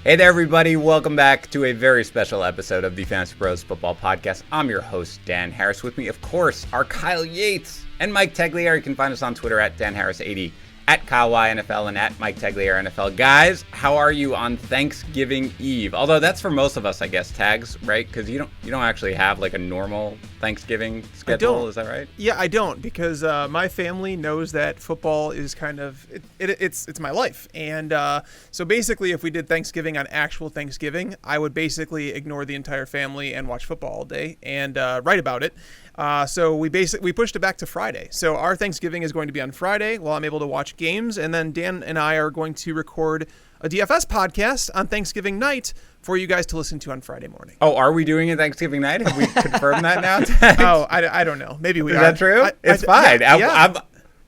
Hey there, everybody. Welcome back to a very special episode of the FantasyPros Football Podcast. I'm your host, Dan Harris. With me, of course, are Kyle Yates and Mike Teglier. You can find us on Twitter at DanHarris80, at KyleYNFL, and at Mike Teglier NFL. Guys, how are you on Thanksgiving Eve? Although that's for most of us, I guess, tags, right? Because you don't actually have like a normal Thanksgiving schedule. Is that right? Yeah, I don't, because my family knows that football is kind of it's my life, and so basically, if we did Thanksgiving on actual Thanksgiving, I would basically ignore the entire family and watch football all day and write about it. So we pushed it back to Friday. So our Thanksgiving is going to be on Friday while I'm able to watch games, and then Dan and I are going to record a DFS podcast on Thanksgiving night for you guys to listen to on Friday morning. Oh, are we doing it Thanksgiving night? Have we confirmed that now? Oh, I don't know. Maybe we are. Is that true? It's fine. Yeah.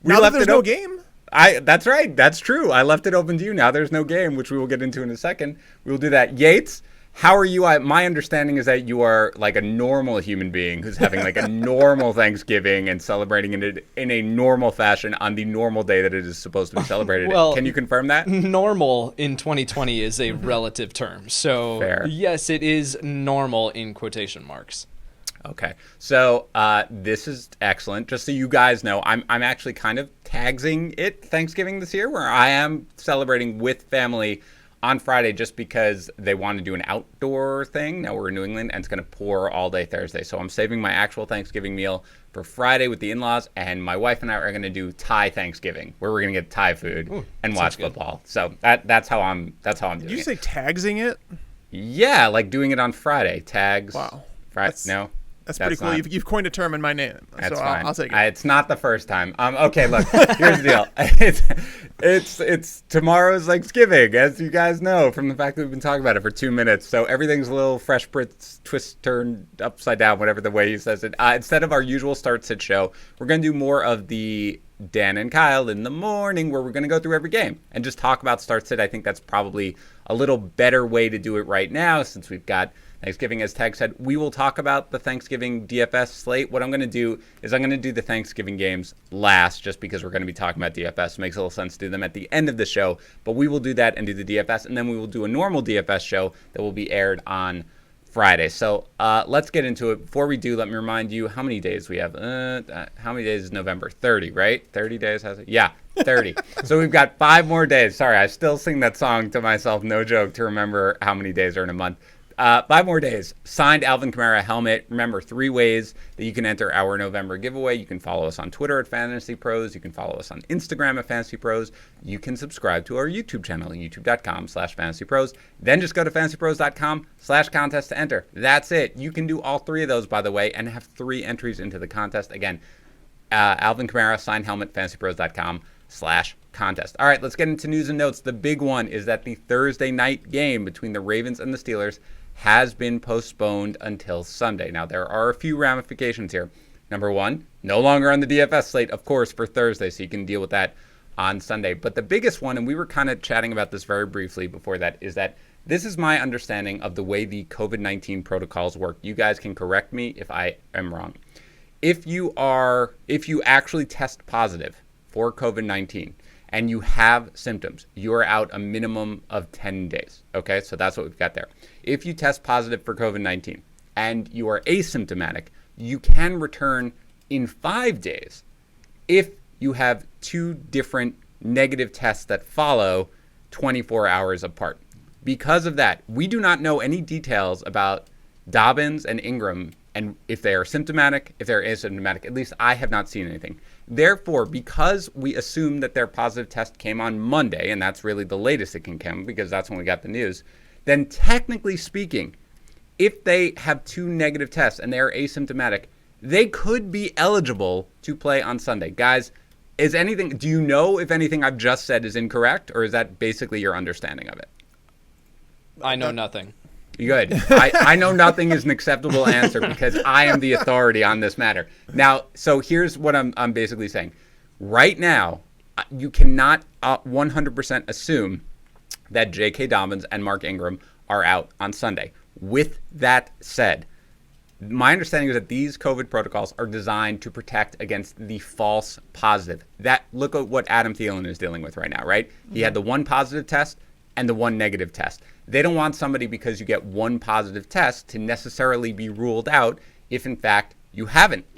We now left that there's no game. That's right. That's true. I left it open to you. Now there's no game, which we will get into in a second. We will do that. Yates, how are you? My understanding is that you are like a normal human being who's having like a normal Thanksgiving and celebrating it in a normal fashion on the normal day that it is supposed to be celebrated. Well, can you confirm that? Normal in 2020 is a relative term. So fair. Yes, it is normal in quotation marks. Okay, so this is excellent. Just so you guys know, I'm actually kind of tagsing it Thanksgiving this year, where I am celebrating with family on Friday just because they want to do an outdoor thing. Now we're in New England, and it's going to pour all day Thursday. So I'm saving my actual Thanksgiving meal for Friday with the in-laws, and my wife and I are going to do Thai Thanksgiving, where we're going to get Thai food and watch football. So that's how I'm doing it. Did you say tagsing it? Yeah, like doing it on Friday. Tags. Wow. No. That's pretty cool. You've coined a term in my name, that's so fine. I'll take it. It's not the first time. Okay, look, here's the deal. It's tomorrow's Thanksgiving, as you guys know from the fact that we've been talking about it for 2 minutes. So everything's a little fresh twist turned upside down, whatever the way he says it. Instead of our usual start-sit show, we're going to do more of the Dan and Kyle in the morning, where we're going to go through every game and just talk about start-sit. I think that's probably a little better way to do it right now, since we've got Thanksgiving, as Tag said. We will talk about the Thanksgiving DFS slate. What I'm going to do is I'm going to do the Thanksgiving games last, just because we're going to be talking about DFS. It makes a little sense to do them at the end of the show, but we will do that and do the DFS, and then we will do a normal DFS show that will be aired on Friday. So let's get into it. Before we do, let me remind you how many days we have. How many days is November? 30, right? 30 days has it? Yeah, 30. So we've got 5 more days. Sorry, I still sing that song to myself, no joke, to remember how many days are in a month. 5 more days. Signed Alvin Kamara helmet. Remember, 3 ways that you can enter our November giveaway. You can follow us on Twitter at FantasyPros. You can follow us on Instagram at FantasyPros. You can subscribe to our YouTube channel, youtube.com/FantasyPros. Then just go to FantasyPros.com/contest to enter. That's it. You can do all 3 of those, by the way, and have 3 entries into the contest. Again, Alvin Kamara, signed helmet, FantasyPros.com/contest. All right, let's get into news and notes. The big one is that the Thursday night game between the Ravens and the Steelers has been postponed until Sunday. Now, there are a few ramifications here. Number 1, no longer on the DFS slate, of course, for Thursday, so you can deal with that on Sunday. But the biggest one, and we were kind of chatting about this very briefly before that, is that this is my understanding of the way the COVID-19 protocols work. You guys can correct me if I am wrong. If you actually test positive for COVID-19 and you have symptoms, you're out a minimum of 10 days. Okay, so that's what we've got there. If you test positive for COVID-19 and you are asymptomatic, you can return in 5 days if you have 2 different negative tests that follow 24 hours apart. Because of that, we do not know any details about Dobbins and Ingram, and if they are symptomatic, if they're asymptomatic. At least I have not seen anything. Therefore, because we assume that their positive test came on Monday, and that's really the latest it can come because that's when we got the news, then technically speaking, if they have 2 negative tests and they are asymptomatic, they could be eligible to play on Sunday. Guys, do you know if anything I've just said is incorrect, or is that basically your understanding of it? I know nothing. Good. I know nothing is an acceptable answer because I am the authority on this matter. Now, so here's what I'm basically saying. Right now, you cannot 100% assume that J.K. Dobbins and Mark Ingram are out on Sunday. With that said, my understanding is that these COVID protocols are designed to protect against the false positive. Look at what Adam Thielen is dealing with right now, right? He had the 1 positive test and the 1 negative test. They don't want somebody, because you get one positive test, to necessarily be ruled out if in fact you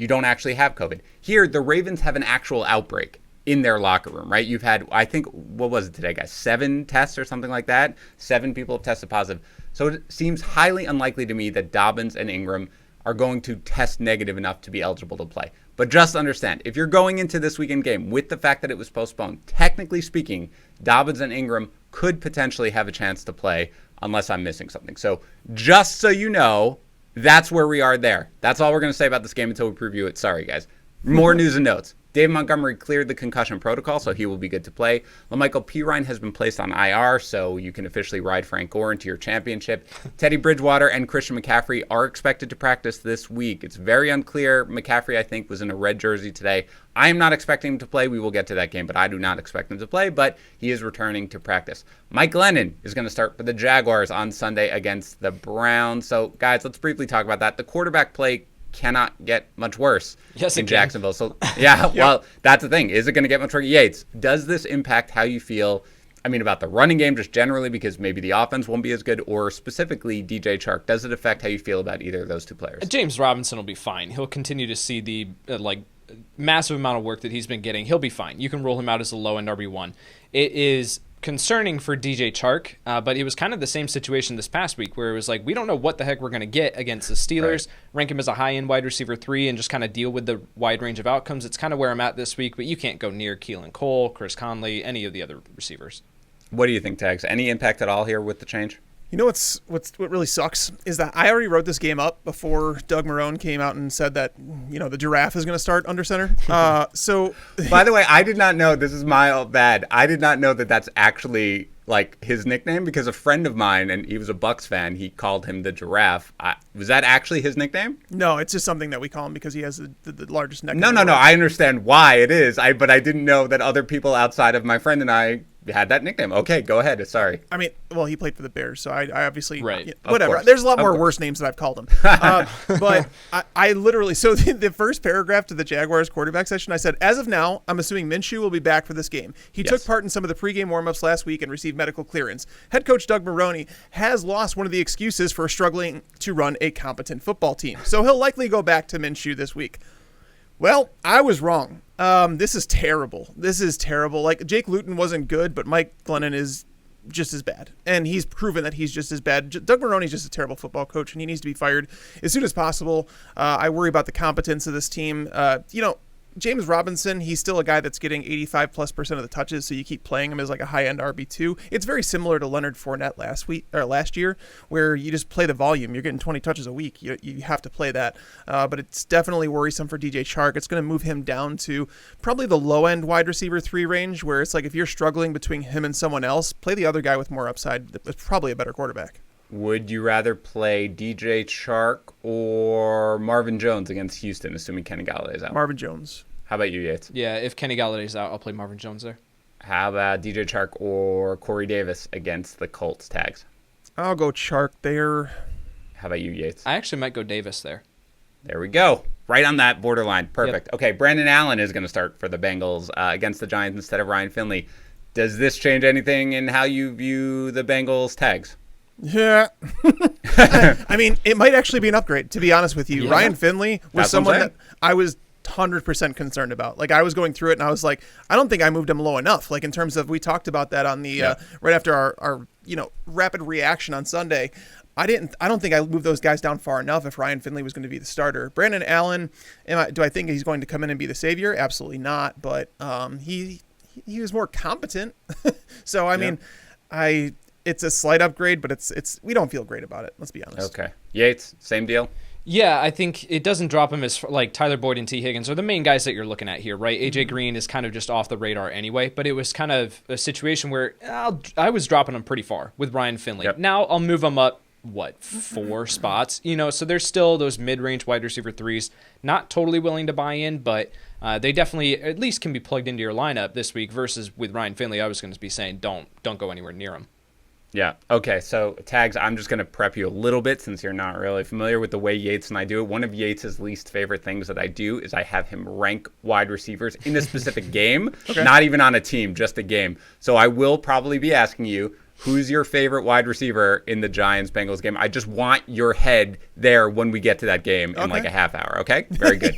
don't actually have COVID. Here, the Ravens have an actual outbreak in their locker room, right? You've had, I think, what was it today, guys? 7 tests or something like that. 7 people have tested positive. So it seems highly unlikely to me that Dobbins and Ingram are going to test negative enough to be eligible to play. But just understand, if you're going into this weekend game with the fact that it was postponed, technically speaking, Dobbins and Ingram could potentially have a chance to play unless I'm missing something. So just so you know, that's where we are there. That's all we're going to say about this game until we preview it. Sorry, guys. More news and notes. David Montgomery cleared the concussion protocol, so he will be good to play. LaMichael Pirine has been placed on IR, so you can officially ride Frank Gore into your championship. Teddy Bridgewater and Christian McCaffrey are expected to practice this week. It's very unclear. McCaffrey, I think, was in a red jersey today. I am not expecting him to play. We will get to that game, but I do not expect him to play, but he is returning to practice. Mike Glennon is going to start for the Jaguars on Sunday against the Browns. So, guys, let's briefly talk about that. The quarterback play cannot get much worse in Jacksonville. So, yeah, well, that's the thing. Is it going to get much worse? Yates, does this impact how you feel, about the running game just generally, because maybe the offense won't be as good, or specifically DJ Chark? Does it affect how you feel about either of those two players? James Robinson will be fine. He'll continue to see the massive amount of work that he's been getting. He'll be fine. You can roll him out as a low-end RB1. It is concerning for DJ Chark, but it was kind of the same situation this past week where it was like, we don't know what the heck we're going to get against the Steelers. Right. Rank him as a high-end wide receiver 3 and just kind of deal with the wide range of outcomes. It's kind of where I'm at this week, but you can't go near Keelan Cole, Chris Conley, any of the other receivers. What do you think, Tags? Any impact at all here with the change? You know what really sucks is that I already wrote this game up before Doug Marrone came out and said that, the giraffe is going to start under center. So, by the way, I did not know, this is my bad, I did not know that that's actually his nickname, because a friend of mine, and he was a Bucs fan, he called him the giraffe. Was that actually his nickname? No, it's just something that we call him because he has the largest neck. No. I understand why it is, but I didn't know that other people outside of my friend and I had that nickname. Okay, go ahead. Sorry. He played for the Bears, so I obviously right. Whatever. There's a lot more worse names that I've called him. But I literally, so the first paragraph to the Jaguars quarterback session, I said, as of now, I'm assuming Minshew will be back for this game. He took part in some of the pregame warmups last week and received medical clearance. Head coach Doug Marrone has lost one of the excuses for struggling to run a competent football team, so he'll likely go back to Minshew this week. Well, I was wrong. This is terrible. Jake Luton wasn't good, but Mike Glennon is just as bad. And he's proven that he's just as bad. Doug Marrone is just a terrible football coach, and he needs to be fired as soon as possible. I worry about the competence of this team. James Robinson, he's still a guy that's getting 85+% of the touches, so you keep playing him as a high-end RB2. It's very similar to Leonard Fournette last year, where you just play the volume. You're getting 20 touches a week. You have to play that. But it's definitely worrisome for DJ Chark. It's going to move him down to probably the low-end wide receiver 3 range, where it's if you're struggling between him and someone else, play the other guy with more upside. It's probably a better quarterback. Would you rather play DJ Chark or Marvin Jones against Houston, assuming Kenny Galladay's out? Marvin Jones. How about you, Yates? Yeah, if Kenny Galladay's out, I'll play Marvin Jones there. How about DJ Chark or Corey Davis against the Colts? Tags? I'll go Chark there. How about you, Yates? I actually might go Davis there. There we go. Right on that borderline. Perfect. Yep. Okay, Brandon Allen is going to start for the Bengals against the Giants instead of Ryan Finley. Does this change anything in how you view the Bengals? Tags? Yeah. It might actually be an upgrade, to be honest with you. Yeah. Ryan Finley was someone that I was 100% concerned about. I was going through it and I was like, I don't think I moved him low enough. In terms of, we talked about that on the right after our rapid reaction on Sunday. I don't think I moved those guys down far enough if Ryan Finley was going to be the starter. Brandon Allen, do I think he's going to come in and be the savior? Absolutely not. But he was more competent. So it's a slight upgrade, but it's we don't feel great about it. Let's be honest. Okay. Yates, same deal? Yeah, I think it doesn't drop him as Tyler Boyd and T. Higgins are the main guys that you're looking at here, right? AJ Green is kind of just off the radar anyway, but it was kind of a situation where I was dropping him pretty far with Ryan Finley. Yep. Now I'll move him up, 4 spots? So there's still those mid-range wide receiver 3s. Not totally willing to buy in, but they definitely at least can be plugged into your lineup this week versus with Ryan Finley, I was going to be saying don't go anywhere near him. Yeah. Okay. So, Tags, I'm just going to prep you a little bit since you're not really familiar with the way Yates and I do it. One of Yates' least favorite things that I do is I have him rank wide receivers in a specific game, not even on a team, just a game. So I will probably be asking you, Who's your favorite wide receiver in the Giants-Bengals game? I just want your head there when we get to that game in like a half hour, okay? Very good.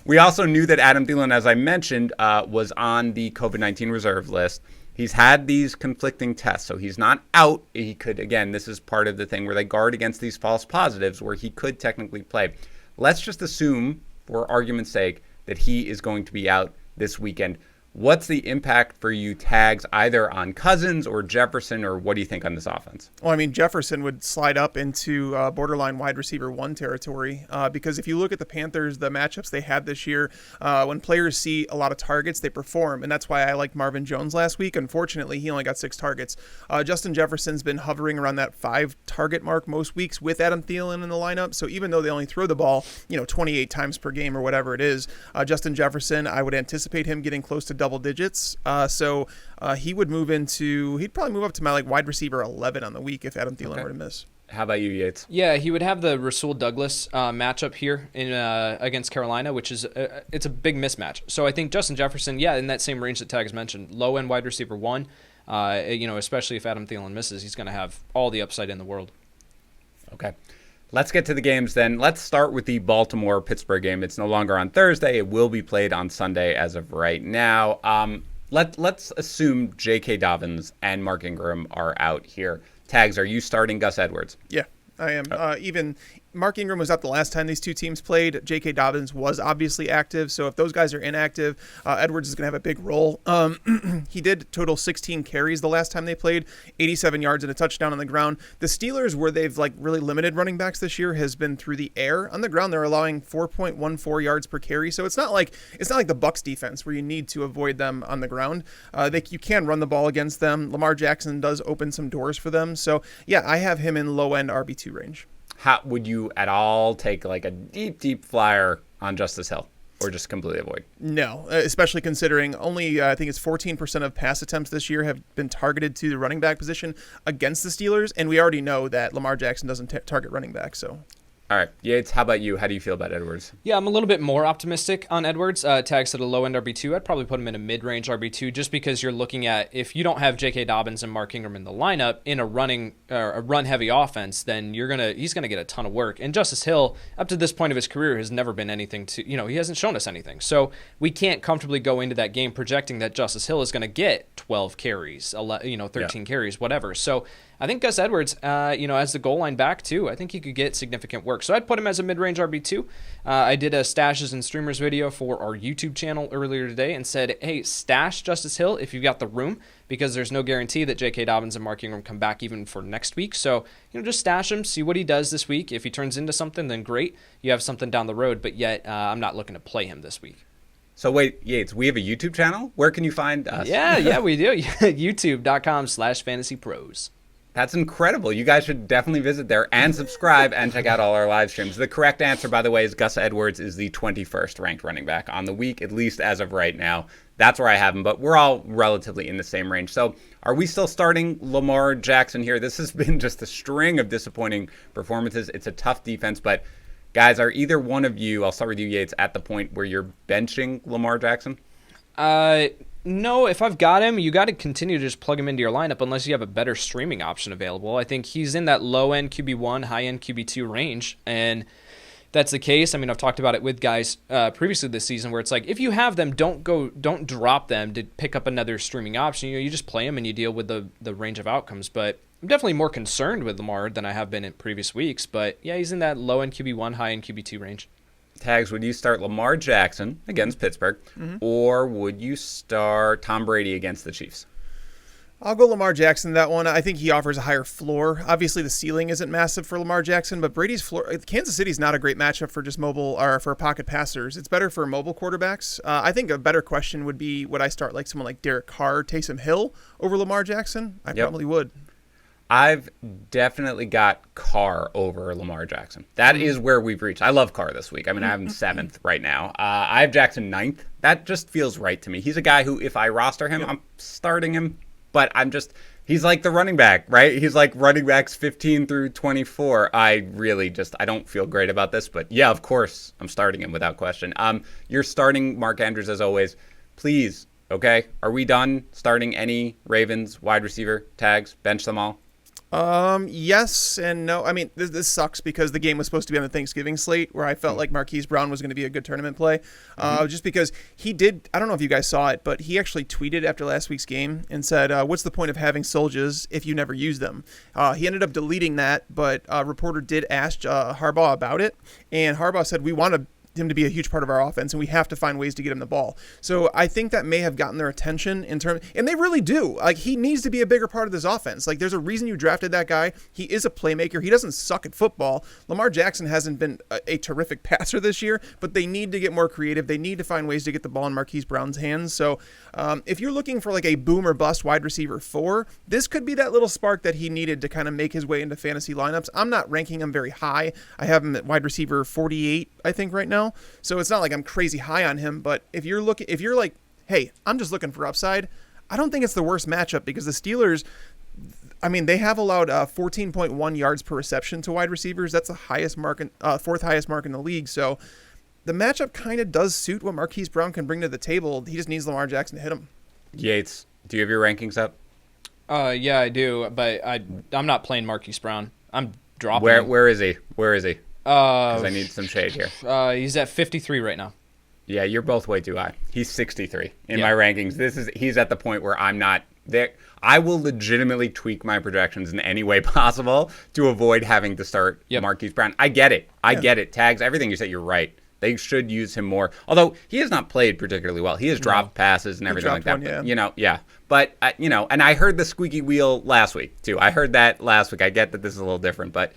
We also knew that Adam Thielen, as I mentioned, was on the COVID-19 reserve list. He's had these conflicting tests, so he's not out. He could, again, this is part of the thing where they guard against these false positives where he could technically play. Let's just assume, for argument's sake, that he is going to be out this weekend. What's the impact for you, Tags, either on Cousins or Jefferson, or what do you think on this offense? Well, I mean, Jefferson would slide up into borderline wide receiver 1 territory because if you look at the Panthers, the matchups they had this year, when players see a lot of targets, they perform, and that's why I liked Marvin Jones last week. Unfortunately, he only got 6 targets. Justin Jefferson's been hovering around that 5-target mark most weeks with Adam Thielen in the lineup, so even though they only throw the ball, 28 times per game or whatever it is, Justin Jefferson, I would anticipate him getting close to double digits. So he would he'd probably move up to my wide receiver 11 on the week if Adam Thielen were to miss. How about you, Yates? Yeah, he would have the Rasul Douglas matchup here in against Carolina, which is it's a big mismatch. So I think Justin Jefferson, in that same range that Tags mentioned, low end wide receiver 1. Especially if Adam Thielen misses, he's going to have all the upside in the world. Okay. Let's get to the games then. Let's start with the Baltimore-Pittsburgh game. It's no longer on Thursday. It will be played on Sunday as of right now. Let's assume J.K. Dobbins and Mark Ingram are out here. Tags, are you starting Gus Edwards? Yeah, I am. Even Mark Ingram was out the last time these two teams played. J.K. Dobbins was obviously active, so if those guys are inactive, Edwards is going to have a big role. He did total 16 carries the last time they played, 87 yards and a touchdown on the ground. The Steelers, where they've really limited running backs this year, has been through the air. On the ground, they're allowing 4.14 yards per carry, so it's not like the Bucs defense where you need to avoid them on the ground. You can run the ball against them. Lamar Jackson does open some doors for them. So yeah, I have him in low end RB2 range. How would you at all take a deep flyer on Justice Hill, or just completely avoid? No, especially considering only I think it's 14% of pass attempts this year have been targeted to the running back position against the Steelers, and we already know that Lamar Jackson doesn't target running back. So. All right, Yates, how about you? How do you feel about Edwards? Yeah, I'm a little bit more optimistic on Edwards. Tags at a low-end RB2. I'd probably put him in a mid-range RB2 just because you're looking at, if you don't have J.K. Dobbins and Mark Ingram in the lineup in a run-heavy offense, then he's gonna get a ton of work. And Justice Hill, up to this point of his career, has never been anything to, he hasn't shown us anything. So we can't comfortably go into that game projecting that Justice Hill is going to get 12 carries, 13 carries, whatever. So I think Gus Edwards, as the goal line back too, I think he could get significant work. So I'd put him as a mid-range RB2. I did a stashes and streamers video for our YouTube channel earlier today and said, hey, stash Justice Hill if you've got the room, because there's no guarantee that J.K. Dobbins and Mark Ingram come back even for next week. So, just stash him, see what he does this week. If he turns into something, then great. You have something down the road, but yet I'm not looking to play him this week. So wait, Yates, we have a YouTube channel? Where can you find us? Yeah, we do. YouTube.com/FantasyPros. That's incredible. You guys should definitely visit there and subscribe and check out all our live streams. The correct answer, by the way, is Gus Edwards is the 21st ranked running back on the week, at least as of right now. That's where I have him, but we're all relatively in the same range. So are we still starting Lamar Jackson here? This has been just a string of disappointing performances. It's a tough defense, but guys, are either one of you, I'll start with you, Yates, at the point where you're benching Lamar Jackson? No, if I've got him, you got to continue to just plug him into your lineup unless you have a better streaming option available. I think he's in that low-end QB1, high-end QB2 range, and that's the case. I mean, I've talked about it with guys previously this season where it's like, if you have them, don't drop them to pick up another streaming option. You just play them and you deal with the range of outcomes. But I'm definitely more concerned with Lamar than I have been in previous weeks. But yeah, he's in that low-end QB1, high-end QB2 range. Tags, would you start Lamar Jackson against Pittsburgh, or would you start Tom Brady against the Chiefs? I'll go Lamar Jackson that one. I think he offers a higher floor. Obviously, the ceiling isn't massive for Lamar Jackson, but Brady's floor. Kansas City's not a great matchup for just mobile or for pocket passers. It's better for mobile quarterbacks. I think a better question would be, would I start someone like Derek Carr, Taysom Hill over Lamar Jackson? I probably would. I've definitely got Carr over Lamar Jackson. That is where we've reached. I love Carr this week. I mean, I have him 7th right now. I have Jackson 9th. That just feels right to me. He's a guy who, if I roster him, I'm starting him. But he's like the running back, right? He's like running backs 15 through 24. I don't feel great about this. But yeah, of course, I'm starting him without question. You're starting Mark Andrews as always. Please Okay, are we done starting any Ravens wide receiver tags? Bench them all? Yes and no. I mean, this sucks because the game was supposed to be on the Thanksgiving slate where I felt like Marquise Brown was going to be a good tournament play. Just because he did, I don't know if you guys saw it, but he actually tweeted after last week's game and said, what's the point of having soldiers if you never use them? He ended up deleting that, but a reporter did ask Harbaugh about it, and Harbaugh said, we want him to be a huge part of our offense, and we have to find ways to get him the ball. So I think that may have gotten their attention and they really do. Like, he needs to be a bigger part of this offense. Like, there's a reason you drafted that guy. He is a playmaker. He doesn't suck at football. Lamar Jackson hasn't been a terrific passer this year, but they need to get more creative. They need to find ways to get the ball in Marquise Brown's hands. So if you're looking for like a boom or bust wide receiver 4, this could be that little spark that he needed to kind of make his way into fantasy lineups. I'm not ranking him very high. I have him at wide receiver 48, I think, right now. So it's not like I'm crazy high on him, but if you're like, hey, I'm just looking for upside, I don't think it's the worst matchup because the Steelers, I mean, they have allowed 14.1 yards per reception to wide receivers. That's the highest mark, fourth highest mark in the league. So the matchup kind of does suit what Marquise Brown can bring to the table. He just needs Lamar Jackson to hit him. Yates, do you have your rankings up? Yeah, I do, but I'm not playing Marquise Brown. I'm dropping him. Where is he? Because I need some shade here. He's at 53 right now. Yeah, you're both way too high. He's 63 in my rankings. He's at the point where I'm not there. I will legitimately tweak my projections in any way possible to avoid having to start Marquise Brown. I get it. I get it. Tags, everything you said, you're right. They should use him more. Although he has not played particularly well. He has dropped passes and everything like that. But, and I heard the squeaky wheel last week too. I heard that last week. I get that this is a little different, but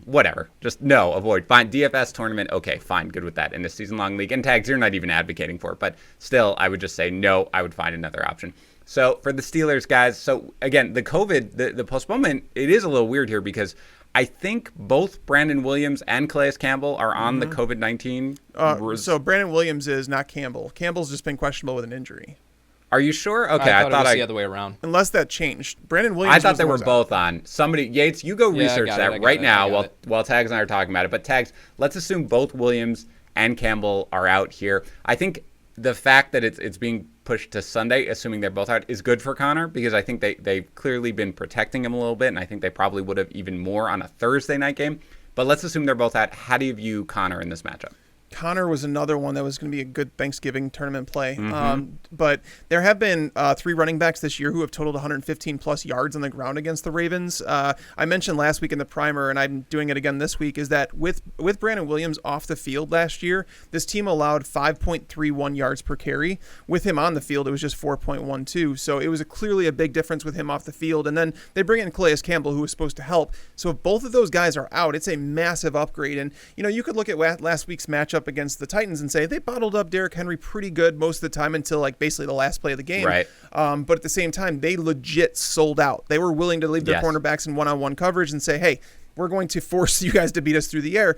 whatever. Just no, avoid. Fine. DFS tournament, okay, fine, good with that. In a season-long league. And tags, you're not even advocating for it. But still, I would just say no, I would find another option. So for the Steelers, guys, so again, the COVID, the postponement, it is a little weird here because I think both Brandon Williams and Calais Campbell are on the COVID-19. So Brandon Williams is not Campbell. Campbell's just been questionable with an injury. Are you sure? Okay, I thought it was the other way around. Unless that changed. Brandon Williams. I thought they were both on. Somebody, Yates, you go research that right now while Tags and I are talking about it. But Tags, let's assume both Williams and Campbell are out here. I think the fact that it's being pushed to Sunday, assuming they're both out, is good for Connor because I think they've clearly been protecting him a little bit, and I think they probably would have even more on a Thursday night game. But let's assume they're both out. How do you view Connor in this matchup? Connor was another one that was going to be a good Thanksgiving tournament play. But there have been 3 running backs this year who have totaled 115 plus yards on the ground against the Ravens. I mentioned last week in the primer, and I'm doing it again this week, is that with Brandon Williams off the field last year, this team allowed 5.31 yards per carry. With him on the field, it was just 4.12. So it was clearly a big difference with him off the field. And then they bring in Calais Campbell, who was supposed to help. So if both of those guys are out, it's a massive upgrade. And, you could look at last week's matchup against the Titans and say they bottled up Derrick Henry pretty good most of the time until like basically the last play of the game. Right. But at the same time, they legit sold out. They were willing to leave their cornerbacks in one-on-one coverage and say, hey, we're going to force you guys to beat us through the air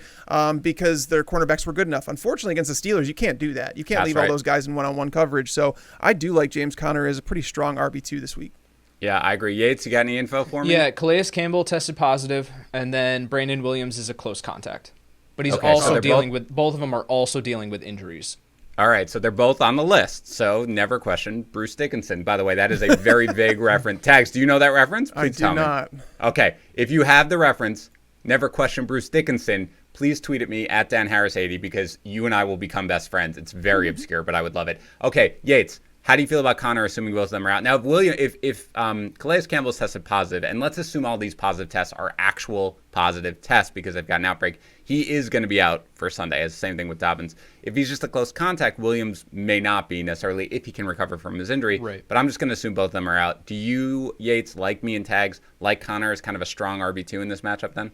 because their cornerbacks were good enough. Unfortunately, against the Steelers, you can't do that. You can't leave all those guys in one-on-one coverage. So I do like James Conner as a pretty strong RB2 this week. Yeah, I agree. Yates, you got any info for me? Yeah, Calais Campbell tested positive, and then Brandon Williams is a close contact. But he's both of them are also dealing with injuries. All right, so they're both on the list. So never question Bruce Dickinson. By the way, that is a very vague reference. Tags, do you know that reference? Please tell me. I do not. Okay, if you have the reference, never question Bruce Dickinson, please tweet at me at DanHarris80 because you and I will become best friends. It's very obscure, but I would love it. Okay, Yates, how do you feel about Connor, assuming both of them are out? Now, if Calais Campbell's tested positive, and let's assume all these positive tests are actual positive tests because they've got an outbreak, he is going to be out for Sunday. It's the same thing with Dobbins. If he's just a close contact, Williams may not be necessarily if he can recover from his injury. Right. But I'm just going to assume both of them are out. Do you, Yates, like me and Tags, like Connor as kind of a strong RB2 in this matchup then?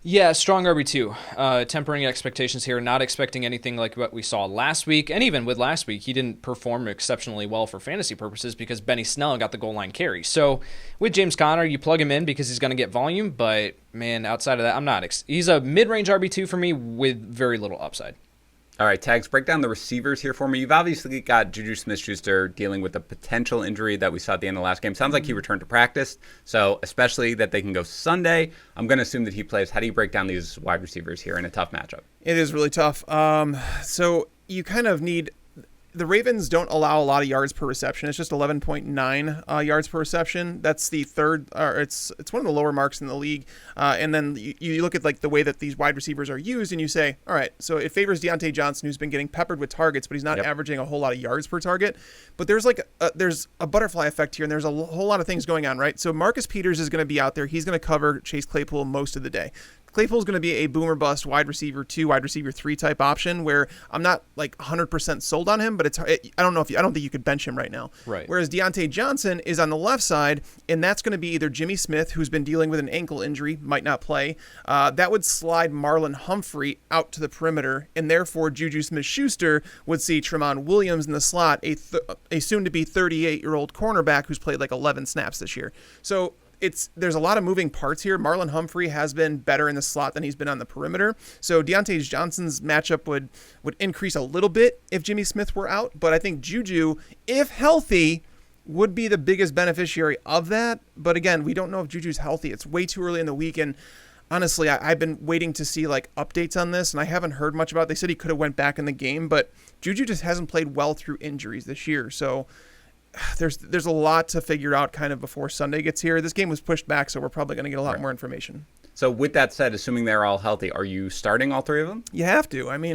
Yeah, strong RB2. Tempering expectations here, not expecting anything like what we saw last week. And even with last week, he didn't perform exceptionally well for fantasy purposes because Benny Snell got the goal line carry. So with James Conner, you plug him in because he's going to get volume. But, man, outside of that, I'm not. He's a mid-range RB2 for me with very little upside. All right, Tags, break down the receivers here for me. You've obviously got Juju Smith-Schuster dealing with a potential injury that we saw at the end of the last game. Sounds like he returned to practice, so especially that they can go Sunday, I'm going to assume that he plays. How do you break down these wide receivers here in a tough matchup? It is really tough. So you kind of need the Ravens don't allow a lot of yards per reception. It's just 11.9 yards per reception. That's the third, or it's one of the lower marks in the league. And then you look at like the way that these wide receivers are used, and you say, all right, so it favors Deontay Johnson, who's been getting peppered with targets, but he's not averaging a whole lot of yards per target. But there's there's a butterfly effect here, and there's a whole lot of things going on, right? So Marcus Peters is going to be out there. He's going to cover Chase Claypool most of the day. Claypool's going to be a boomer bust wide receiver 2, wide receiver 3 type option where I'm not like 100% sold on him, but I don't think you could bench him right now. Right. Whereas Deontay Johnson is on the left side, and that's going to be either Jimmy Smith, who's been dealing with an ankle injury, might not play. That would slide Marlon Humphrey out to the perimeter, and therefore Juju Smith-Schuster would see Tramon Williams in the slot, a soon-to-be 38-year-old cornerback who's played like 11 snaps this year. So there's a lot of moving parts here. Marlon Humphrey has been better in the slot than he's been on the perimeter. So Deontay Johnson's matchup would increase a little bit if Jimmy Smith were out. But I think Juju, if healthy, would be the biggest beneficiary of that. But again, we don't know if Juju's healthy. It's way too early in the week. And honestly, I've been waiting to see like updates on this, and I haven't heard much about it. They said he could have went back in the game, but Juju just hasn't played well through injuries this year. So there's a lot to figure out kind of before Sunday gets here. This game was pushed back, so we're probably going to get a lot more information. So with that said, assuming they're all healthy, are you starting all three of them? You have to. I mean,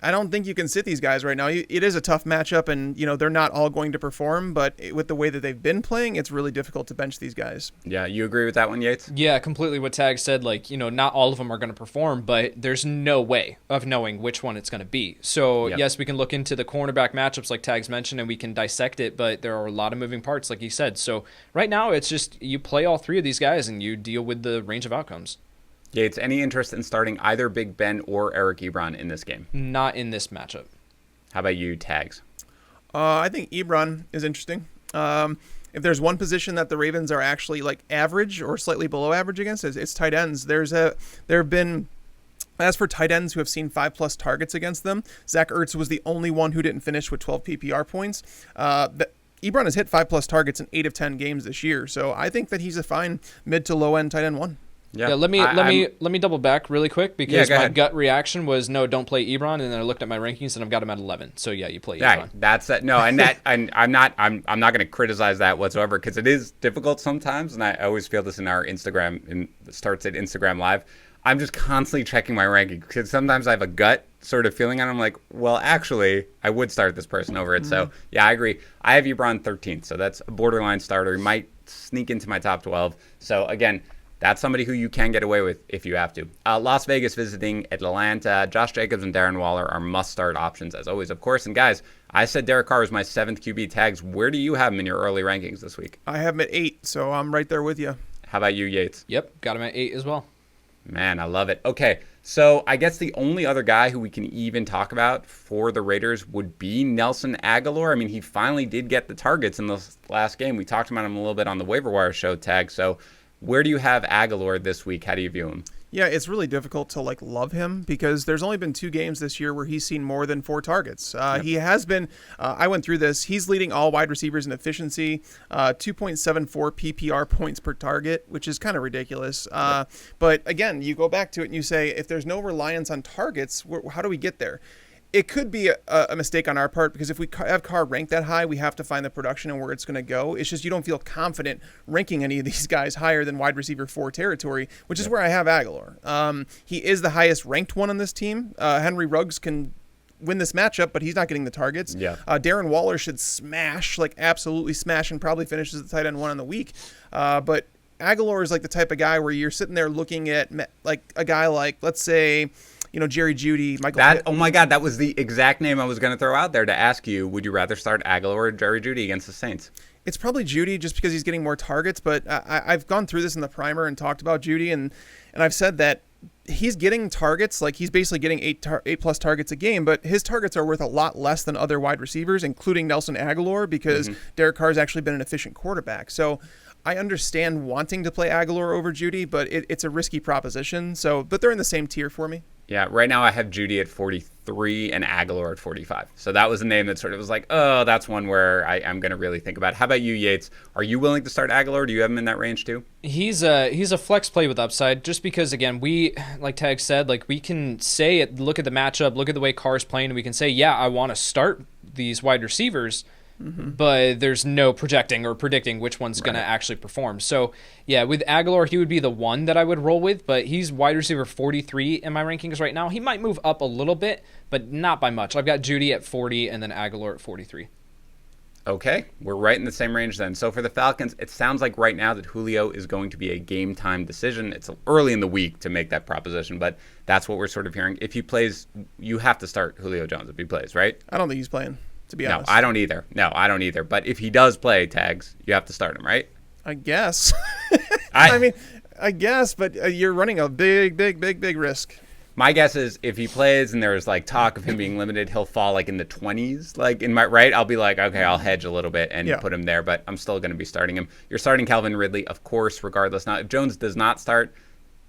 I don't think you can sit these guys right now. It is a tough matchup, and they're not all going to perform. But with the way that they've been playing, it's really difficult to bench these guys. Yeah, you agree with that one, Yates? Yeah, completely. What Tag said, not all of them are going to perform, but there's no way of knowing which one it's going to be. So yes, we can look into the cornerback matchups like Tags mentioned, and we can dissect it. But there are a lot of moving parts, like he said. So right now, it's just you play all three of these guys, and you deal with the range of outcomes. Yates, any interest in starting either Big Ben or Eric Ebron in this game? Not in this matchup. How about you, Tags? I think Ebron is interesting. If there's one position that the Ravens are actually like average or slightly below average against, it's tight ends. There have been, as for tight ends who have seen 5+ targets against them, Zach Ertz was the only one who didn't finish with 12 PPR points. Ebron has hit 5+ targets in 8 of 10 games this year, so I think that he's a fine mid to low end tight end one. Yeah, let me double back really quick because my gut reaction was no, don't play Ebron, and then I looked at my rankings and I've got him at 11. So yeah, you play Ebron. Right, that's it. No, and I'm not going to criticize that whatsoever because it is difficult sometimes, and I always feel this in our Instagram and starts at Instagram Live. I'm just constantly checking my ranking because sometimes I have a gut sort of feeling, and I'm like, well, actually, I would start this person over it. So yeah, I agree. I have Ebron 13th, so that's a borderline starter. He might sneak into my top 12. So again, that's somebody who you can get away with if you have to. Las Vegas visiting Atlanta. Josh Jacobs and Darren Waller are must-start options, as always, of course. And, guys, I said Derek Carr is my 7th QB. Tags, where do you have him in your early rankings this week? I have him at 8, so I'm right there with you. How about you, Yates? Yep, got him at 8 as well. Man, I love it. Okay, so I guess the only other guy who we can even talk about for the Raiders would be Nelson Agholor. I mean, he finally did get the targets in the last game. We talked about him a little bit on the waiver wire show, Tag, so where do you have Agholor this week? How do you view him? Yeah, it's really difficult to love him because there's only been 2 games this year where he's seen more than 4 targets. He has been, I went through this, he's leading all wide receivers in efficiency, 2.74 PPR points per target, which is kind of ridiculous. But again, you go back to it and you say, if there's no reliance on targets, how do we get there? It could be a mistake on our part because if we have Carr ranked that high, we have to find the production and where it's going to go. It's just you don't feel confident ranking any of these guys higher than wide receiver 4 territory, which is where I have Agholor. He is the highest ranked one on this team. Henry Ruggs can win this matchup, but he's not getting the targets. Darren Waller should smash, absolutely smash, and probably finishes the tight end 1 on the week. But Agholor is the type of guy where you're sitting there looking at a guy like, let's say, Jerry Jeudy, Michael Pitt. Oh my God, that was the exact name I was going to throw out there to ask you. Would you rather start Agholor or Jerry Jeudy against the Saints? It's probably Jeudy just because he's getting more targets, but I've gone through this in the primer and talked about Jeudy, and I've said that he's getting targets, he's basically getting 8+ targets a game, but his targets are worth a lot less than other wide receivers, including Nelson Agholor, because Derek Carr's actually been an efficient quarterback. So I understand wanting to play Agholor over Jeudy, but it's a risky proposition. But they're in the same tier for me. Yeah, right now I have Jeudy at 43 and Agholor at 45. So that was a name that sort of was like, oh, that's one where I'm going to really think about. How about you, Yates? Are you willing to start Agholor? Do you have him in that range too? He's a flex play with upside just because, again, we, like Tag said, we can say, look at the matchup, look at the way Carr's playing, and we can say, yeah, I want to start these wide receivers, but there's no projecting or predicting which one's going to actually perform. So, yeah, with Aguilar, he would be the one that I would roll with, but he's wide receiver 43 in my rankings right now. He might move up a little bit, but not by much. I've got Judy at 40 and then Aguilar at 43. Okay, we're right in the same range then. So for the Falcons, it sounds like right now that Julio is going to be a game time decision. It's early in the week to make that proposition, but that's what we're sort of hearing. If he plays, you have to start Julio Jones if he plays, right? I don't think he's playing, to be honest. No, I don't either. But if he does play, Tags, you have to start him, right? I guess. I mean, I guess, but you're running a big risk. My guess is if he plays and there's like talk of him being limited, he'll fall like in the 20s. Like in my right, I'll be like, okay, I'll hedge a little bit and put him there, but I'm still going to be starting him. You're starting Calvin Ridley, of course, regardless. Now, if Jones does not start,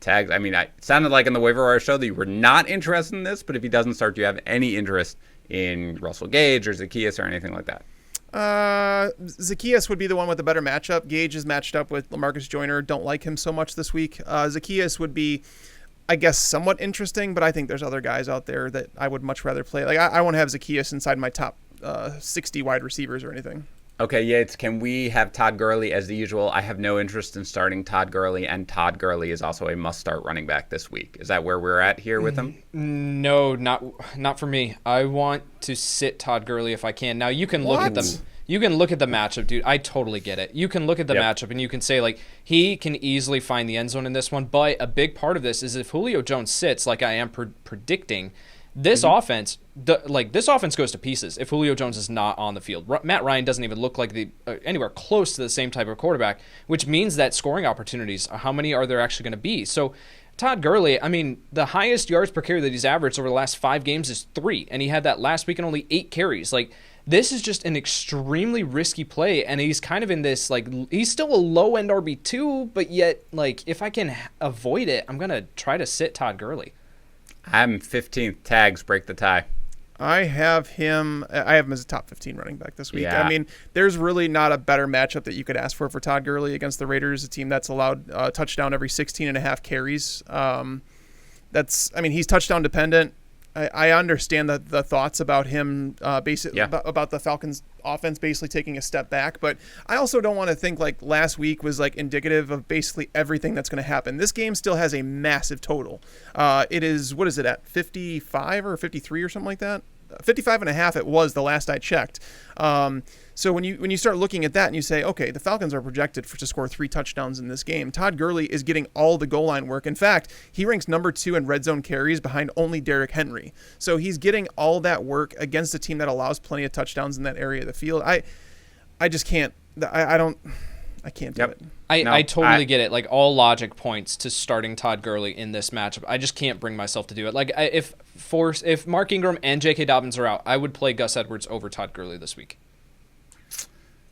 Tags, I mean, it sounded like in the waiver wire show that you were not interested in this, but if he doesn't start, do you have any interest in Russell Gage or Zacchaeus or anything like that? Zacchaeus would be the one with the better matchup. Gage is matched up with LaMarcus Joyner. Don't like him so much this week. Zacchaeus would be, I guess, somewhat interesting, but I think there's other guys out there that I would much rather play. Like I won't have Zacchaeus inside my top 60 wide receivers or anything. Okay, Yates, can we have Todd Gurley as the usual? I have no interest in starting Todd Gurley, and Todd Gurley is also a must-start running back this week. Is that where we're at here with him? No, not for me. I want to sit Todd Gurley if I can. Now, you can look at them. You can look at the matchup, dude. I totally get it. You can look at the matchup and you can say, like, he can easily find the end zone in this one. But a big part of this is if Julio Jones sits, like I am predicting, this offense, this offense goes to pieces if Julio Jones is not on the field. Matt Ryan doesn't even look like anywhere close to the same type of quarterback, which means that scoring opportunities, how many are there actually going to be? So Todd Gurley, I mean, the highest yards per carry that he's averaged over the last 5 games is 3, and he had that last week and only 8 carries. Like, this is just an extremely risky play, and he's kind of in this, like, he's still a low-end RB2, but yet, like, if I can avoid it, I'm going to try to sit Todd Gurley. I'm 15th. Tags, break the tie. I have him as a top 15 running back this week. Yeah. I mean, there's really not a better matchup that you could ask for Todd Gurley against the Raiders, a team that's allowed a touchdown every 16 and a half carries. He's touchdown dependent. I understand the thoughts about him, about the Falcons offense basically taking a step back, but I also don't want to think like last week was like indicative of basically everything that's going to happen. This game still has a massive total. It is, what is it at, 55 or 53 or something like that? 55 and a half it was the last I checked. So when you start looking at that and you say, okay, the Falcons are projected to score 3 touchdowns in this game, Todd Gurley is getting all the goal line work. In fact, he ranks number 2 in red zone carries behind only Derrick Henry. So he's getting all that work against a team that allows plenty of touchdowns in that area of the field. I just can't. I can't do it. I totally get it. Like, all logic points to starting Todd Gurley in this matchup. I just can't bring myself to do it. Like, if Mark Ingram and J.K. Dobbins are out, I would play Gus Edwards over Todd Gurley this week.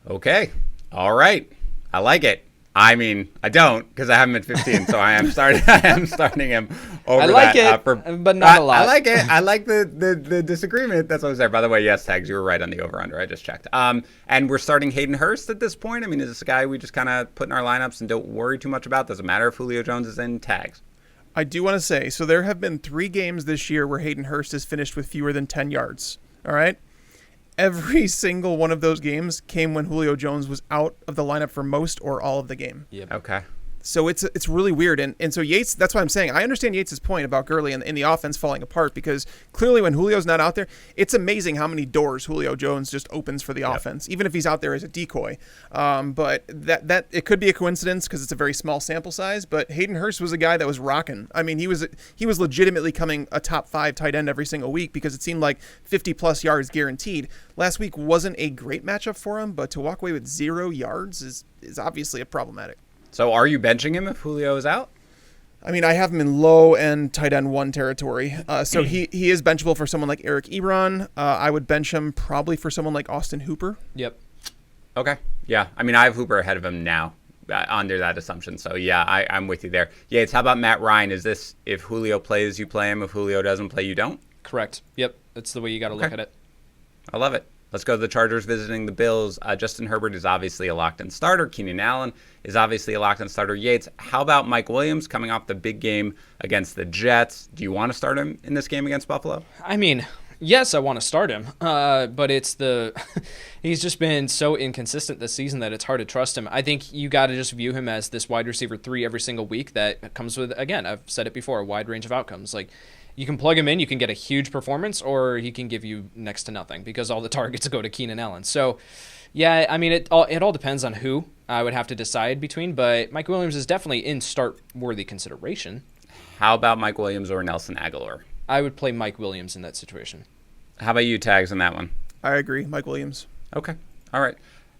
Okay. All right. I like it. I mean, I don't because I have him at 15, so I am starting him over. I like that, it, but not a lot. I like it. I like the disagreement. That's what I was there. By the way, yes, Tags, you were right on the over/under. I just checked. And we're starting Hayden Hurst at this point. I mean, is this a guy we just kind of put in our lineups and don't worry too much about? Doesn't matter if Julio Jones is in. Tags. I do want to say, so there have been 3 games this year where Hayden Hurst has finished with fewer than 10 yards. All right. Every single one of those games came when Julio Jones was out of the lineup for most or all of the game. Yep. Okay. So it's really weird. And so Yates, that's what I'm saying. I understand Yates' point about Gurley and the offense falling apart because clearly when Julio's not out there, it's amazing how many doors Julio Jones just opens for the offense, even if he's out there as a decoy. But that it could be a coincidence because it's a very small sample size, but Hayden Hurst was a guy that was rocking. I mean, he was legitimately coming a top 5 tight end every single week because it seemed like 50+ yards guaranteed. Last week wasn't a great matchup for him, but to walk away with 0 yards is obviously a problematic. So are you benching him if Julio is out? I mean, I have him in low and tight end 1 territory. So he is benchable for someone like Eric Ebron. I would bench him probably for someone like Austin Hooper. Yep. Okay. Yeah. I mean, I have Hooper ahead of him now under that assumption. So, yeah, I'm with you there. Yates, how about Matt Ryan? Is this if Julio plays, you play him? If Julio doesn't play, you don't? Correct. Yep. That's the way you got to look at it. I love it. Let's go to the Chargers visiting the Bills. Justin Herbert is obviously a locked-in starter. Keenan Allen is obviously a locked-in starter. Yates, how about Mike Williams coming off the big game against the Jets? Do you want to start him in this game against Buffalo? I mean, Yes, I want to start him, but it's he's just been so inconsistent this season that it's hard to trust him. I think you got to just view him as this wide receiver 3 every single week that comes with, again, I've said it before, a wide range of outcomes. Like, you can plug him in, you can get a huge performance, or he can give you next to nothing because all the targets go to Keenan Allen. So, yeah, I mean, it all depends on who I would have to decide between, but Mike Williams is definitely in start-worthy consideration. How about Mike Williams or Nelson Aguilar? I would play Mike Williams in that situation. How about you, Tags, on that one? I agree. Mike Williams. Okay. All right.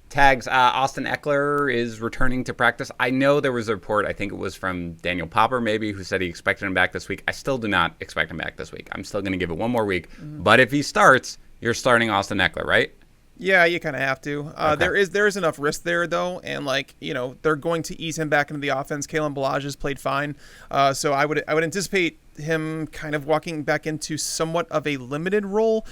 Tags, Austin Eckler is returning to practice. I know there was a report, I think it was from Daniel Popper maybe, who said he expected him back this week. I still do not expect him back this week. I'm still going to give it one more week. But if he starts, you're starting Austin Eckler, right? Yeah, you kind of have to. Okay. There is enough risk there, though, and they're going to ease him back into the offense. Kalen Ballage has played fine, so I would anticipate him kind of walking back into somewhat of a limited role.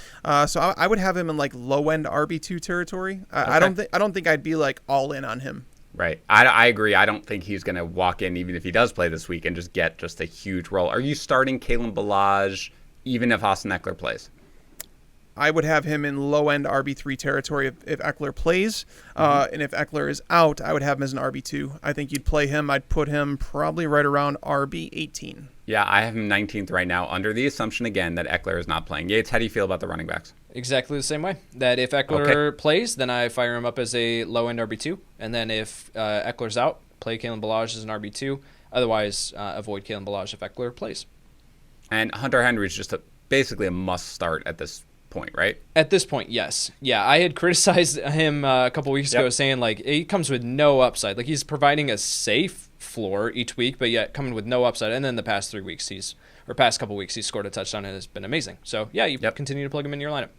So I would have him in low end RB2 territory. Okay. I don't think I'd be all in on him. Right. I agree. I don't think he's going to walk in, even if he does play this week, and just get a huge role. Are you starting Kalen Ballage even if Austin Eckler plays? I would have him in low-end RB3 territory if Eckler plays. And if Eckler is out, I would have him as an RB2. I think you'd play him. I'd put him probably right around RB18. Yeah, I have him 19th right now, under the assumption, again, that Eckler is not playing. Yates, how do you feel about the running backs? Exactly the same way. That if Eckler plays, then I fire him up as a low-end RB2. And then if Eckler's out, play Kalen Ballage as an RB2. Otherwise, avoid Kalen Ballage if Eckler plays. And Hunter Henry's just basically a must-start at this point, right? At this point, yes. Yeah, I had criticized him a couple weeks ago saying he comes with no upside. He's providing a safe floor each week, but yet coming with no upside. And then the past 3 weeks past couple weeks he's scored a touchdown and has been amazing. So yeah, you continue to plug him in your lineup.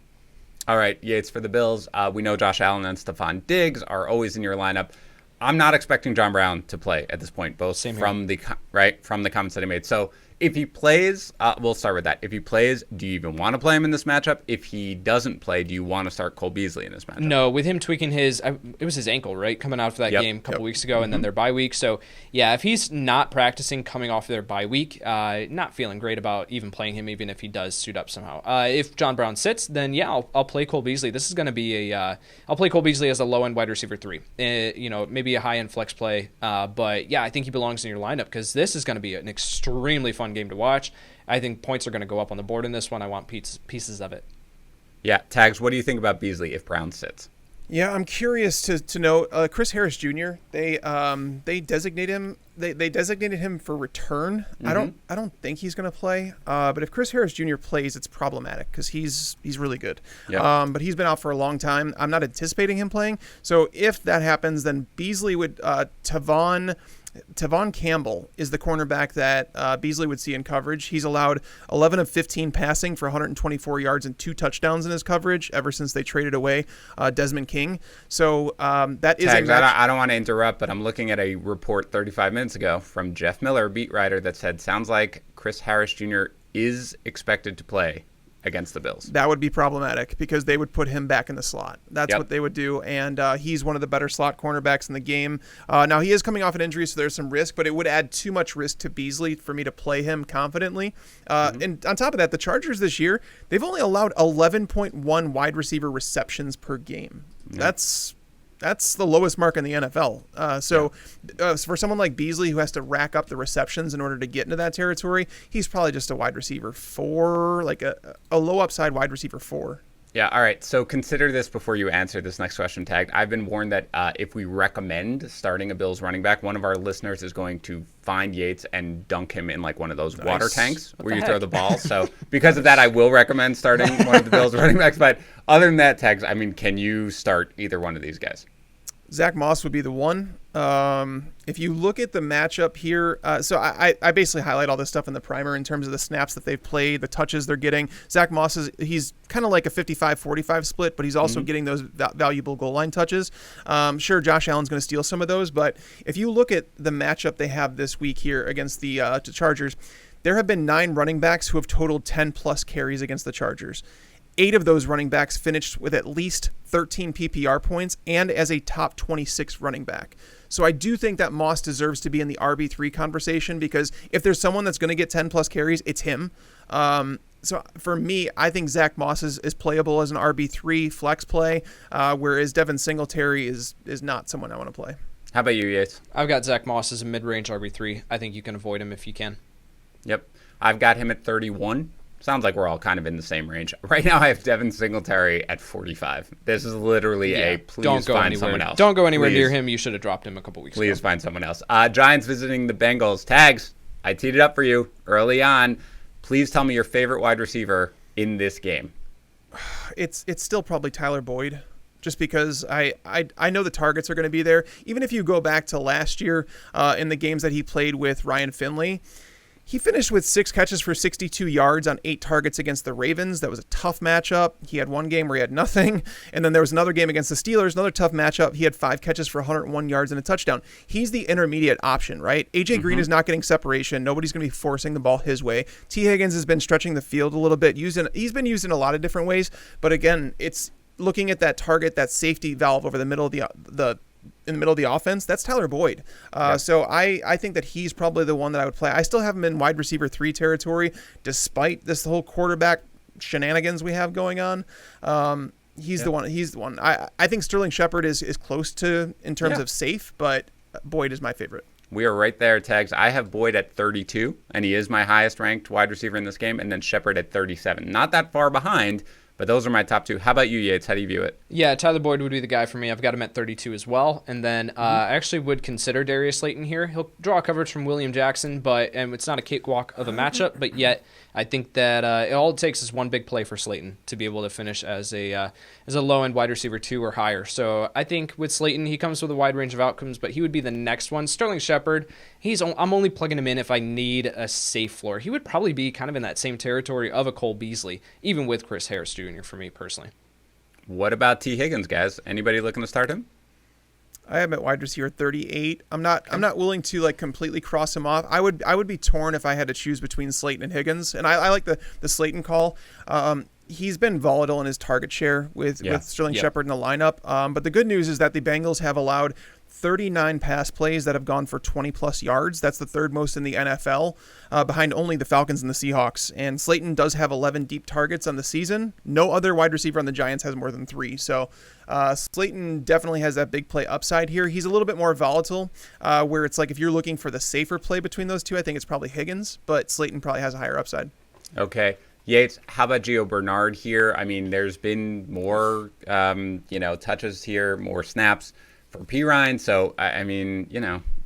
All right, Yates, for the Bills, we know Josh Allen and Stephon Diggs are always in your lineup. I'm not expecting John Brown to play at this point, both from the comments that he made. So if he plays, we'll start with that. If he plays, do you even want to play him in this matchup? If he doesn't play, do you want to start Cole Beasley in this matchup? No, with him tweaking it was his ankle, right? Coming out for that game a couple weeks ago, and then their bye week. So, yeah, if he's not practicing coming off their bye week, not feeling great about even playing him, even if he does suit up somehow. If John Brown sits, then yeah, I'll play Cole Beasley. This is going to be I'll play Cole Beasley as a low-end wide receiver 3. Maybe a high-end flex play. But, yeah, I think he belongs in your lineup because this is going to be an extremely fun game to watch. I think points are going to go up on the board in this one. I want pieces of it. Yeah, Tags, what do you think about Beasley if Brown sits? Yeah, I'm curious to know. Chris Harris Jr. They designated him for return. I don't think he's going to play. But if Chris Harris Jr. plays, it's problematic because he's really good. But he's been out for a long time. I'm not anticipating him playing. So if that happens, then Beasley would Tavon Campbell is the cornerback that Beasley would see in coverage. He's allowed 11 of 15 passing for 124 yards and 2 touchdowns in his coverage ever since they traded away Desmond King. So that is Tags, I don't want to interrupt, but I'm looking at a report 35 minutes ago from Jeff Miller, beat writer, that said, sounds like Chris Harris Jr. is expected to play against the Bills. That would be problematic because they would put him back in the slot. That's what they would do, and he's one of the better slot cornerbacks in the game. Now, he is coming off an injury, so there's some risk, but it would add too much risk to Beasley for me to play him confidently. And on top of that, the Chargers this year, they've only allowed 11.1 wide receiver receptions per game. That's the lowest mark in the NFL. So for someone like Beasley who has to rack up the receptions in order to get into that territory, he's probably just a wide receiver 4, like a low upside wide receiver 4. Yeah, all right. So consider this before you answer this next question, Tagged. I've been warned that if we recommend starting a Bills running back, one of our listeners is going to find Yates and dunk him in one of those water tanks where you throw the ball. So because of that, I will recommend starting one of the Bills running backs. But other than that, Tags, I mean, can you start either one of these guys? Zach Moss would be the one. If you look at the matchup here, so I basically highlight all this stuff in the primer in terms of the snaps that they've played, the touches they're getting. Zach Moss he's kind of like a 55-45 split, but he's also getting those valuable goal line touches. Sure, Josh Allen's going to steal some of those, but if you look at the matchup they have this week here against the Chargers, there have been 9 running backs who have totaled 10-plus carries against the Chargers. 8 of those running backs finished with at least 13 PPR points and as a top 26 running back. So I do think that Moss deserves to be in the RB3 conversation because if there's someone that's going to get 10-plus carries, it's him. So for me, I think Zach Moss is playable as an RB3 flex play, whereas Devin Singletary is not someone I want to play. How about you, Yates? I've got Zach Moss as a mid-range RB3. I think you can avoid him if you can. Yep. I've got him at 31. Sounds like we're all kind of in the same range. Right now I have Devin Singletary at 45. This is literally please find someone else. Don't go anywhere near him. You should have dropped him a couple weeks ago. Please find someone else. Giants visiting the Bengals. Tags, I teed it up for you early on. Please tell me your favorite wide receiver in this game. It's still probably Tyler Boyd. Just because I know the targets are going to be there. Even if you go back to last year in the games that he played with Ryan Finley, he finished with 6 catches for 62 yards on 8 targets against the Ravens. That was a tough matchup. He had one game where he had nothing. And then there was another game against the Steelers, another tough matchup. He had 5 catches for 101 yards and a touchdown. He's the intermediate option, right? A.J. Green is not getting separation. Nobody's going to be forcing the ball his way. T. Higgins has been stretching the field a little bit. He's been used in a lot of different ways. But again, it's looking at that target, that safety valve over the middle of in the middle of the offense, that's Tyler Boyd. So I think that he's probably the one that I would play. I still have him in wide receiver 3 territory, despite this whole quarterback shenanigans we have going on. He's the one. He's the one. I think Sterling Shepard is close to in terms of safe, but Boyd is my favorite. We are right there, Tags. I have Boyd at 32, and he is my highest ranked wide receiver in this game, and then Shepard at 37. Not that far behind, but those are my top 2. How about you, Yates? How do you view it? Yeah, Tyler Boyd would be the guy for me. I've got him at 32 as well. And then I actually would consider Darius Slayton here. He'll draw coverage from William Jackson, and it's not a cakewalk of a matchup, but yet I think that all it takes is one big play for Slayton to be able to finish as a low-end wide receiver 2 or higher. So I think with Slayton, he comes with a wide range of outcomes, but he would be the next one. Sterling Shepard, I'm only plugging him in if I need a safe floor. He would probably be kind of in that same territory of a Cole Beasley, even with Chris Harris Jr. for me personally. What about T. Higgins, guys? Anybody looking to start him? I have him at wide receiver 38. I'm not willing to completely cross him off. I would be torn if I had to choose between Slayton and Higgins, and I like the Slayton call. He's been volatile in his target share with Sterling Shepard in the lineup. But the good news is that the Bengals have allowed 39 pass plays that have gone for 20-plus yards. That's the third most in the NFL, behind only the Falcons and the Seahawks. And Slayton does have 11 deep targets on the season. No other wide receiver on the Giants has more than 3. So Slayton definitely has that big play upside here. He's a little bit more volatile, where it's like if you're looking for the safer play between those two, I think it's probably Higgins, but Slayton probably has a higher upside. Okay. Yates, how about Gio Bernard here? I mean, there's been more, touches here, more snaps for Pirine. So, I mean,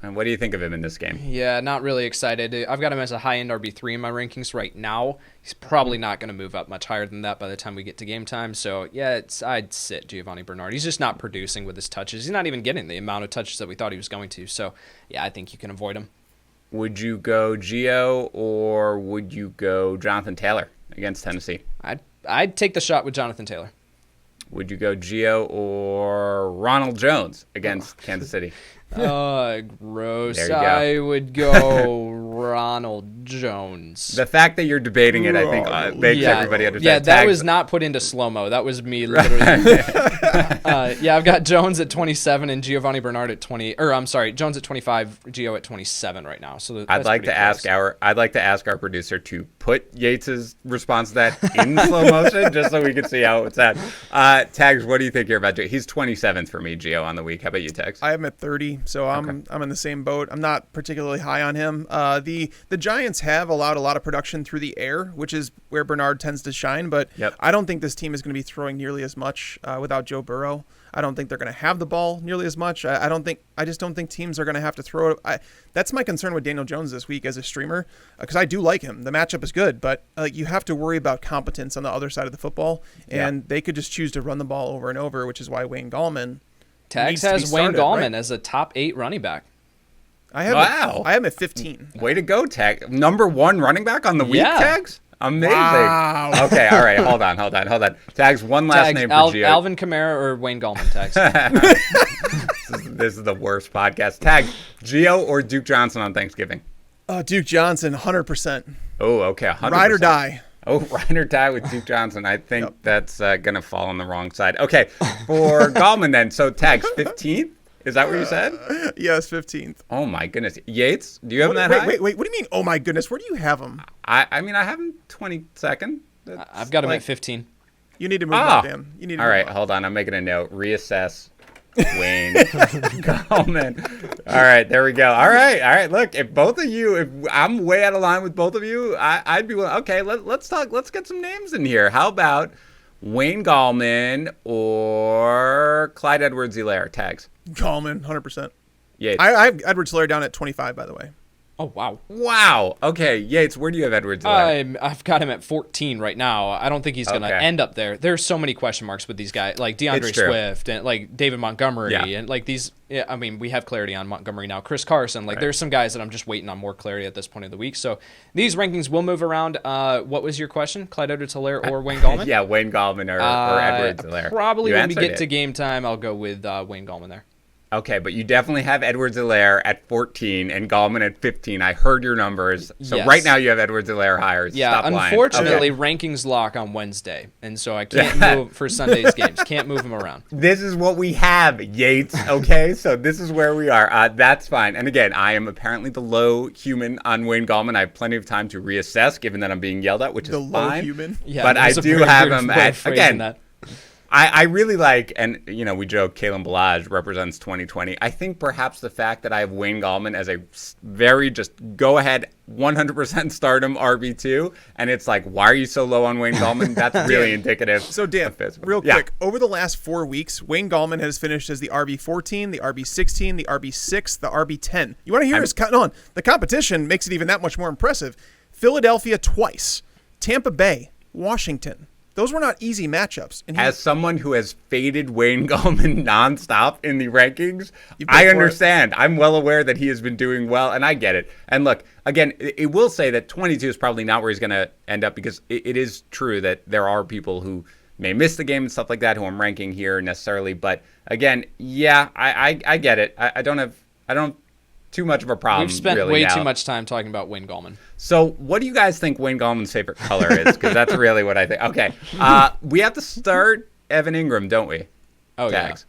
what do you think of him in this game? Yeah, not really excited. I've got him as a high-end RB3 in my rankings right now. He's probably not going to move up much higher than that by the time we get to game time. So, yeah, I'd sit Giovanni Bernard. He's just not producing with his touches. He's not even getting the amount of touches that we thought he was going to. So, yeah, I think you can avoid him. Would you go Gio or would you go Jonathan Taylor against Tennessee? I'd take the shot with Jonathan Taylor. Would you go Gio or Ronald Jones against Kansas City? Gross. I would go Ronald Jones. The fact that you're debating it, I think, makes everybody understand. Yeah, that was not put into slow-mo. That was me literally. I've got Jones at 27 and Giovanni Bernard at 20. Or I'm sorry, Jones at 25, Gio at 27 right now. So I'd like to ask our producer to put Yates's response to that in slow motion, just so we can see how it's at. Tags, what do you think you're about to do? He's 27th for me, Gio, on the week. How about you, Tags? I have him at 30. So I'm in the same boat. I'm not particularly high on him. The Giants have allowed a lot of production through the air, which is where Bernard tends to shine. But I don't think this team is going to be throwing nearly as much without Joe Burrow. I don't think they're going to have the ball nearly as much. I just don't think teams are going to have to throw it. That's my concern with Daniel Jones this week as a streamer, because I do like him. The matchup is good, but you have to worry about competence on the other side of the football, and they could just choose to run the ball over and over, which is why Wayne Gallman. Tags has Wayne Gallman as a top 8 running back. I have him at 15. Way to go, Tag. Number 1 running back on the week, Tags? Amazing. Wow. Okay, all right. Hold on. Tags, one last name for Gio. Alvin Kamara or Wayne Gallman, Tags? This is the worst podcast. Tag, Gio or Duke Johnson on Thanksgiving? Duke Johnson, 100%. Oh, okay, 100%. Ride or die. Oh, ride or die with Duke Johnson. I think that's going to fall on the wrong side. Okay, for Gallman then. So Tags, 15th Is that what you said? Yes, 15th. Oh my goodness. Yates, do you have him that high? Wait. What do you mean? Oh my goodness. Where do you have him? I mean, I have him 22nd. I've got him at 15. You need to move up, Dan. You need to All move right, up. hold on. I'm making a note. Reassess Wayne Gallman. All right, there we go. All right. Look, if both of you, if I'm way out of line with both of you, I'd be willing. Okay, let's talk. Let's get some names in here. How about Wayne Gallman or Clyde Edwards-Helaire tags? Gallman, 100%. Yates. I have Edwards-Helaire down at 25, by the way. Oh, wow. Wow. Okay, Yates, where do you have Edwards-Helaire? I've got him at 14 right now. I don't think he's going to end up there. There's so many question marks with these guys, like DeAndre Swift and like David Montgomery and like these. Yeah, I mean, we have clarity on Montgomery now. Chris Carson, like there's some guys that I'm just waiting on more clarity at this point of the week. So these rankings will move around. What was your question? Clyde Edwards-Helaire or Wayne Gallman? Yeah, Wayne Gallman or Edwards-Helaire. Probably when we get to game time, I'll go with Wayne Gallman there. Okay, but you definitely have Edwards-Helaire at 14 and Gallman at 15. I heard your numbers. So right now you have Edwards-Helaire higher. Yeah, Stop lying. unfortunately, rankings lock on Wednesday. And so I can't move for Sunday's games. Can't move them around. This is what we have, Yates, okay? So this is where we are. That's fine. And again, I am apparently the low human on Wayne Gallman. I have plenty of time to reassess, given that I'm being yelled at, which is fine. The low human? Yeah, but I do have him at, again, that. I really like, and we joke, Kalen Ballage represents 2020. I think perhaps the fact that I have Wayne Gallman as a very just go ahead 100% stardom RB2, and it's like, why are you so low on Wayne Gallman? That's really indicative. So Dan, real quick, over the last 4 weeks, Wayne Gallman has finished as the RB14, the RB16, the RB6, the RB10. You want to hear his the competition makes it even that much more impressive. Philadelphia twice, Tampa Bay, Washington. Those were not easy matchups. And as someone who has faded Wayne Gallman nonstop in the rankings, I understand. I'm well aware that he has been doing well, and I get it. And look, again, it will say that 22 is probably not where he's going to end up, because it is true that there are people who may miss the game and stuff like that who I'm ranking here necessarily. But again, yeah, I get it. I don't too much of a problem. We've spent really way now. too much time talking about Wayne Gallman. So what do you guys think Wayne Gallman's favorite color is? Because that's really what I think. Okay. We have to start Evan Ingram, don't we? Oh, Tags.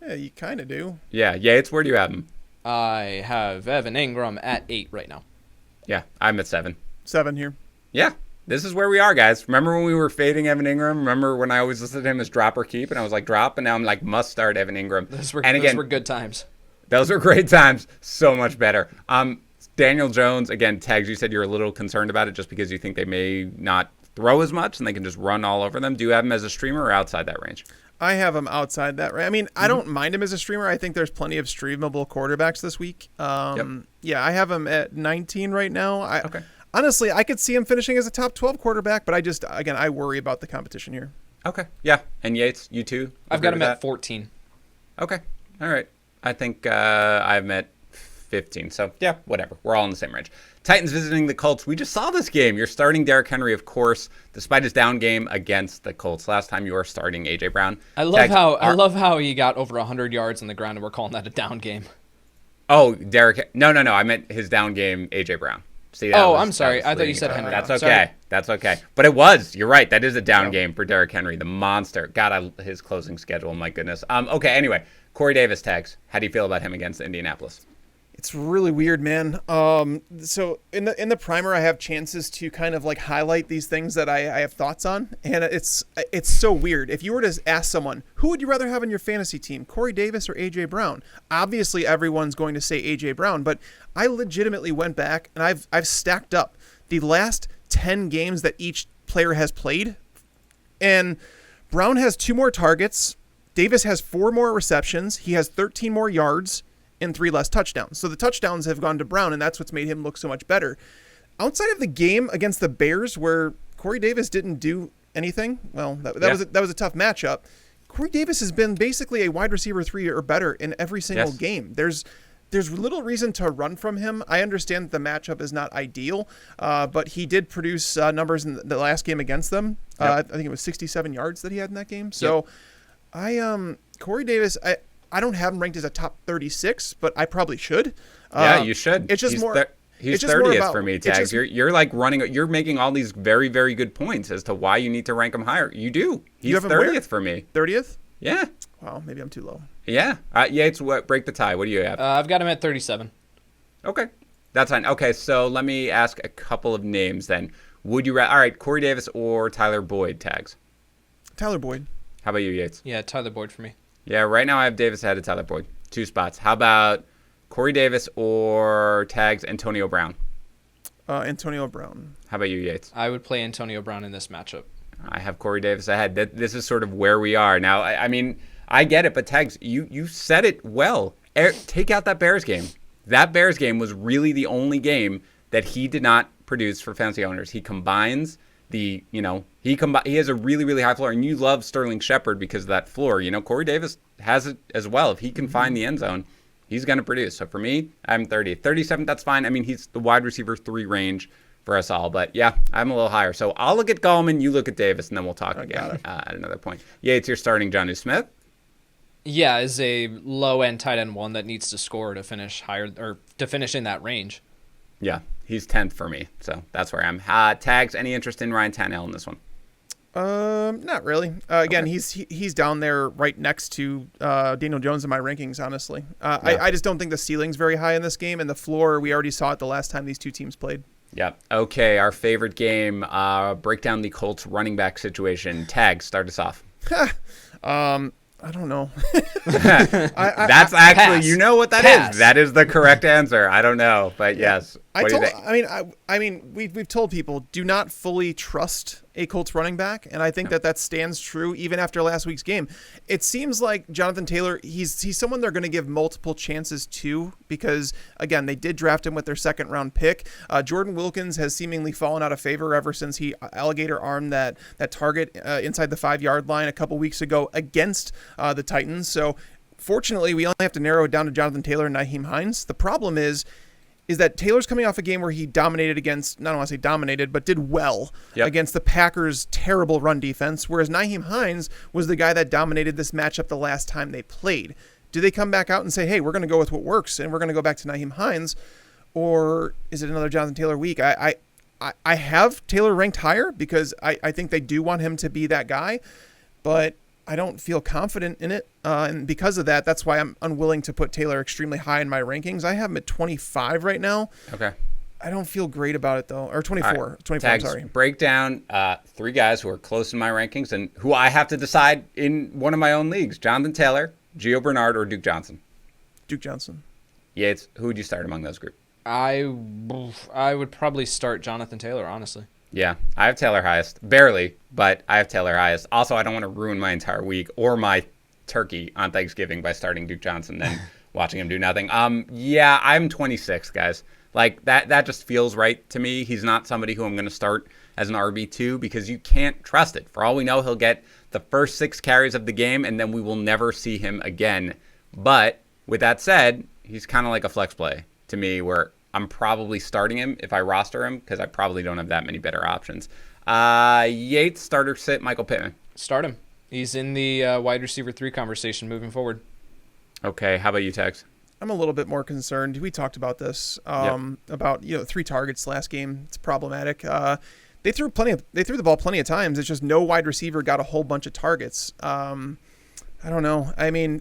Yeah, you kind of do. Yeah. Yates, where do you have him? I have Evan Ingram at 8 right now. Yeah, I'm at 7. 7 here. Yeah. This is where we are, guys. Remember when we were fading Evan Ingram? Remember when I always listed him as drop or keep, and I was like, drop, and now I'm like, must start Evan Ingram. Those were good times. Those are great times. So much better. Daniel Jones, again, Tags, you said you're a little concerned about it just because you think they may not throw as much and they can just run all over them. Do you have him as a streamer or outside that range? I have him outside that range. I mean, I don't mind him as a streamer. I think there's plenty of streamable quarterbacks this week. Yeah, I have him at 19 right now. Okay. Honestly, I could see him finishing as a top 12 quarterback, but I worry about the competition here. Okay. Yeah. And Yates, you too? I've got him at 14. Okay. All right. I think I'm at 15. So, yeah, whatever. We're all in the same range. Titans visiting the Colts. We just saw this game. You're starting Derrick Henry, of course, despite his down game against the Colts. Last time you were starting A.J. Brown. I love how he got over 100 yards on the ground, and we're calling that a down game. Oh, Derrick. No. I meant his down game, A.J. Brown. See, I'm sorry. I thought you said Henry. That's okay. Sorry. That's okay. But it was. You're right. That is a down game for Derrick Henry, the monster. God, his closing schedule. My goodness. Okay. Anyway, Corey Davis, Tags. How do you feel about him against Indianapolis? It's really weird, man. So in the primer, I have chances to kind of like highlight these things that I have thoughts on, and it's so weird. If you were to ask someone, who would you rather have in your fantasy team, Corey Davis or AJ Brown? Obviously, everyone's going to say AJ Brown, but I legitimately went back and I've stacked up the last 10 games that each player has played, and Brown has 2 more targets. Davis has 4 more receptions. He has 13 more yards and 3 less touchdowns. So the touchdowns have gone to Brown, and that's what's made him look so much better. Outside of the game against the Bears, where Corey Davis didn't do anything, well, that was a tough matchup. Corey Davis has been basically a wide receiver 3 or better in every single game. There's little reason to run from him. I understand that the matchup is not ideal, but he did produce numbers in the last game against them. I think it was 67 yards that he had in that game. So Corey Davis, I don't have him ranked as a top 36, but I probably should. Yeah, you should. It's just He's 30th for me, Tags. You're like you're making all these very, very good points as to why you need to rank him higher. You do. He's 30th for me. 30th? Yeah. Wow, maybe I'm too low. Yeah. Yates, break the tie. What do you have? I've got him at 37. Okay. That's fine. Okay, so let me ask a couple of names then. Would you all right, Corey Davis or Tyler Boyd tags? Tyler Boyd. How about you, Yates? Yeah, Tyler Boyd for me. Yeah, right now I have Davis ahead of Tyler Boyd. 2 spots. How about Corey Davis or tags Antonio Brown? Antonio Brown. How about you, Yates? I would play Antonio Brown in this matchup. I have Corey Davis ahead. This is sort of where we are now. I mean, I get it, but tags, you said it well. Take out that Bears game. That Bears game was really the only game that he did not produce for fantasy owners. He combines he has a really, really high floor, and you love Sterling Shepard because of that floor. Corey Davis has it as well. If he can find the end zone, he's going to produce. So for me, I'm 30. 37, that's fine. I mean, he's the wide receiver 3 range for us all. But yeah, I'm a little higher. So I'll look at Gallman, you look at Davis, and then we'll talk again at another point. Yates, you're starting Jonnu Smith. Yeah, is a low-end tight end 1 that needs to score to finish higher or to finish in that range. Yeah, he's 10th for me, so that's where I'm. Tags, any interest in Ryan Tannehill in this one? Not really. Again, Okay. he's down there right next to Daniel Jones in my rankings, honestly. I just don't think the ceiling's very high in this game, and the floor, we already saw it the last time these two teams played. Yeah. Okay, our favorite game, break down the Colts running back situation. Tags, start us off. I don't know. That's actually, pass. you know what that Pass. is. That is the correct answer. I don't know, but yes. What do you think? I mean, we've told people do not fully trust a Colts running back, and I think that stands true even after last week's game. It seems like Jonathan Taylor, he's someone they're going to give multiple chances to because, again, they did draft him with their 2nd round pick. Jordan Wilkins has seemingly fallen out of favor ever since he alligator armed that target inside the 5-yard line a couple weeks ago against the Titans. So fortunately, we only have to narrow it down to Jonathan Taylor and Nyheim Hines. The problem is that Taylor's coming off a game where he dominated against, I don't want to say dominated, but did well against the Packers' terrible run defense, whereas Nyheim Hines was the guy that dominated this matchup the last time they played. Do they come back out and say, hey, we're going to go with what works, and we're going to go back to Nyheim Hines, or is it another Jonathan Taylor week? I have Taylor ranked higher because I think they do want him to be that guy, but I don't feel confident in it. And because of that, that's why I'm unwilling to put Taylor extremely high in my rankings. I have him at 25 right now. Okay. I don't feel great about it, though. Or 24. Right. 24, Tags, sorry. Break down 3 guys who are close in my rankings and who I have to decide in one of my own leagues. Jonathan Taylor, Gio Bernard, or Duke Johnson? Duke Johnson. Yates, who would you start among those group? I would probably start Jonathan Taylor, honestly. Yeah, I have Taylor highest. Barely, but I have Taylor highest. Also, I don't want to ruin my entire week or my turkey on Thanksgiving by starting Duke Johnson and watching him do nothing. Yeah, I'm 26, guys. Like, that just feels right to me. He's not somebody who I'm going to start as an RB2 because you can't trust it. For all we know, he'll get the first 6 carries of the game, and then we will never see him again. But with that said, he's kind of like a flex play to me where I'm probably starting him if I roster him because I probably don't have that many better options. Yates, starter sit, Michael Pittman. Start him. He's in the wide receiver 3 conversation moving forward. Okay, how about you, Tex? I'm a little bit more concerned. We talked about this, about 3 targets last game. It's problematic. They threw the ball plenty of times. It's just no wide receiver got a whole bunch of targets. I don't know. I mean,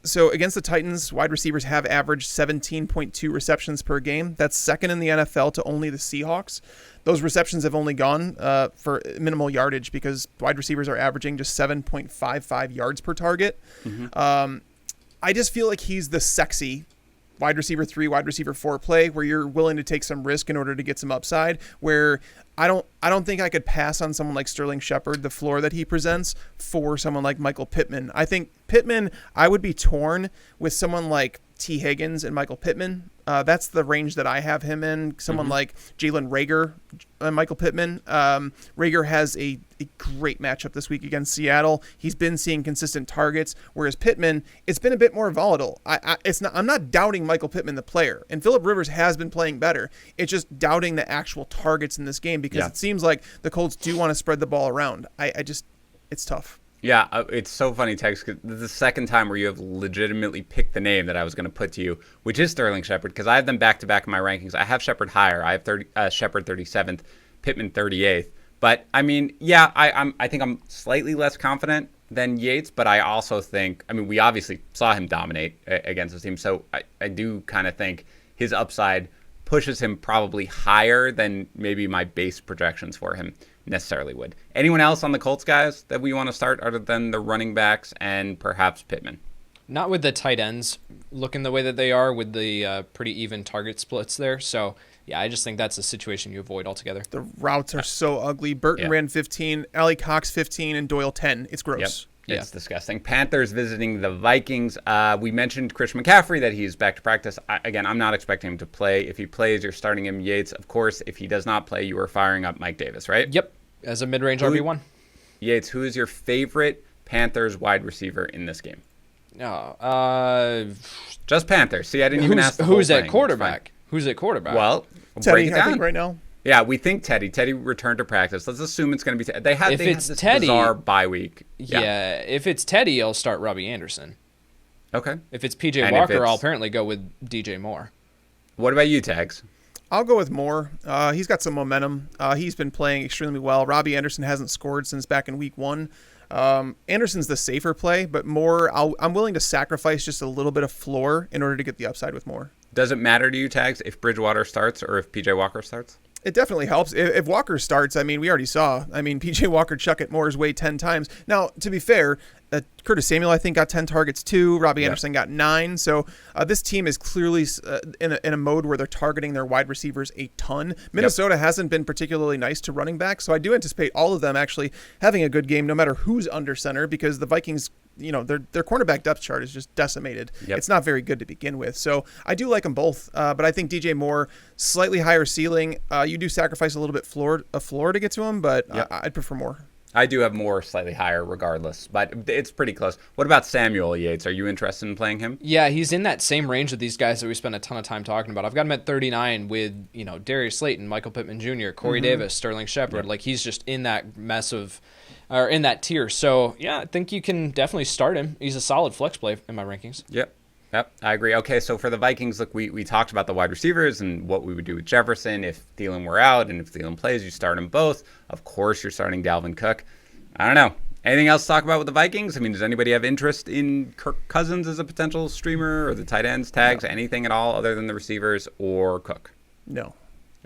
so against the Titans, wide receivers have averaged 17.2 receptions per game. That's 2nd in the NFL to only the Seahawks. Those receptions have only gone for minimal yardage because wide receivers are averaging just 7.55 yards per target. Mm-hmm. I just feel like he's the sexy wide receiver 3, wide receiver 4 play where you're willing to take some risk in order to get some upside, where I don't think I could pass on someone like Sterling Shepard, the floor that he presents, for someone like Michael Pittman. I think Pittman, I would be torn with someone like T. Higgins and Michael Pittman. That's the range that I have him in. Someone like Jalen Reagor and Michael Pittman. Reagor has a great matchup this week against Seattle. He's been seeing consistent targets, whereas Pittman, it's been a bit more volatile. I'm not doubting Michael Pittman, the player, and Phillip Rivers has been playing better. It's just doubting the actual targets in this game because it seems like the Colts do want to spread the ball around. It's tough. Yeah, it's so funny, Tex, because this is the second time where you have legitimately picked the name that I was going to put to you, which is Sterling Shepard, because I have them back-to-back in my rankings. I have Shepard higher. I have Shepard 37th, Pittman 38th. But, I mean, yeah, I think I'm slightly less confident than Yates, but I also think, I mean, we obviously saw him dominate against this team, so I do kind of think his upside pushes him probably higher than maybe my base projections for him necessarily would. Anyone else on the Colts, guys, that we want to start other than the running backs and perhaps Pittman? Not with the tight ends looking the way that they are with the pretty even target splits there. So, yeah, I just think that's a situation you avoid altogether. The routes are so ugly. Burton ran 15, Allie Cox 15, and Doyle 10. It's gross. Yep. It's disgusting. Panthers visiting the Vikings. We mentioned Christian McCaffrey, that he's back to practice. Again, I'm not expecting him to play. If he plays, you're starting him Yates. Of course, if he does not play, you are firing up Mike Davis, right? Yep, as a mid-range RB1. Yates, who is your favorite Panthers wide receiver in this game? Just Panthers. See, I didn't even ask the who's whole at thing. quarterback? Who's at quarterback? Well, Teddy, break it down. I think right now. Yeah, we think Teddy. Teddy returned to practice. Let's assume it's going to be Teddy. They had this Teddy, bizarre bye week. Yeah, if it's Teddy, I'll start Robbie Anderson. Okay. If it's PJ Walker, I'll apparently go with DJ Moore. What about you, Tags? I'll go with Moore. He's got some momentum. He's been playing extremely well. Robbie Anderson hasn't scored since back in week 1. Anderson's the safer play, but Moore, I'm willing to sacrifice just a little bit of floor in order to get the upside with Moore. Does it matter to you, Tags, if Bridgewater starts or if PJ Walker starts? It definitely helps. If Walker starts, I mean, we already saw. I mean, PJ Walker chuck it Moore's way 10 times. Now, to be fair, Curtis Samuel, I think, got 10 targets too. Robbie Anderson got 9. So this team is clearly in a mode where they're targeting their wide receivers a ton. Minnesota hasn't been particularly nice to running back, so I do anticipate all of them actually having a good game no matter who's under center, because the Vikings, you know, their cornerback depth chart is just decimated. It's not very good to begin with. So I do like them both, but I think DJ Moore, slightly higher ceiling. You do sacrifice a little bit floor to get to him, but I'd prefer Moore. I do have Moore slightly higher regardless, but it's pretty close. What about Samuel Yates? Are you interested in playing him? Yeah, he's in that same range of these guys that we spent a ton of time talking about. I've got him at 39 with, you know, Darius Slayton, Michael Pittman Jr., Corey Davis, Sterling Shepard. Like, he's just in that mess of, or in that tier. So, yeah, I think you can definitely start him. He's a solid flex play in my rankings. Yep, I agree. Okay, so for the Vikings, look, we talked about the wide receivers and what we would do with Jefferson if Thielen were out, and if Thielen plays, you start them both. Of course, you're starting Dalvin Cook. I don't know. Anything else to talk about with the Vikings? I mean, does anybody have interest in Kirk Cousins as a potential streamer, or the tight ends, Tags, anything at all other than the receivers or Cook? No.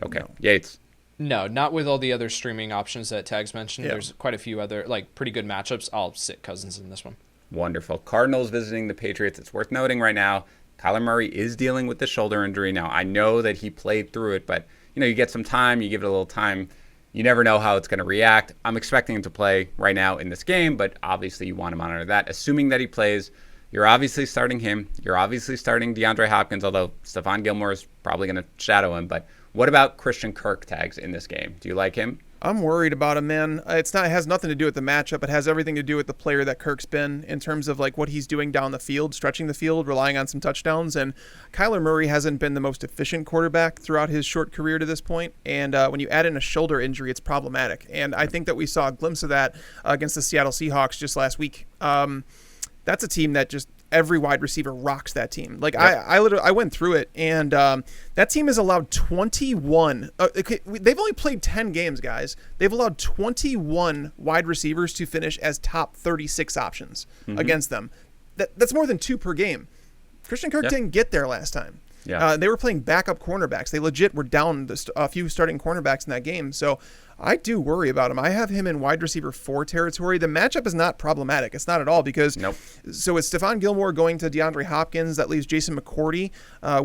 Okay. No. Yates? No, not with all the other streaming options that Tags mentioned. Yeah. There's quite a few other, like, pretty good matchups. I'll sit Cousins in this one. Wonderful. Cardinals visiting the Patriots. It's worth noting right now, Kyler Murray is dealing with the shoulder injury. Now, I know that he played through it, but, you know, you get some time, you give it a little time. You never know how it's going to react. I'm expecting him to play right now in this game, but obviously you want to monitor that. Assuming that he plays, you're obviously starting him. You're obviously starting DeAndre Hopkins, although Stephon Gilmore is probably going to shadow him. But what about Christian Kirk, Tags, in this game? Do you like him? I'm worried about him, man. It has nothing to do with the matchup. It has everything to do with the player that Kirk's been in terms of like what he's doing down the field, stretching the field, relying on some touchdowns. And Kyler Murray hasn't been the most efficient quarterback throughout his short career to this point. And when you add in a shoulder injury, it's problematic. And I think that we saw a glimpse of that against the Seattle Seahawks just last week. That's a team that just every wide receiver rocks that team. Like I went through it, and that team has allowed 21. They've only played 10 games, guys. They've allowed 21 wide receivers to finish as top 36 options against them. That's more than 2 per game. Christian Kirk didn't get there last time. They were playing backup cornerbacks. They legit were down a few starting cornerbacks in that game. So I do worry about him. I have him in wide receiver 4 territory. The matchup is not problematic. It's not at all because so it's Stephon Gilmore going to DeAndre Hopkins. That leaves Jason McCourty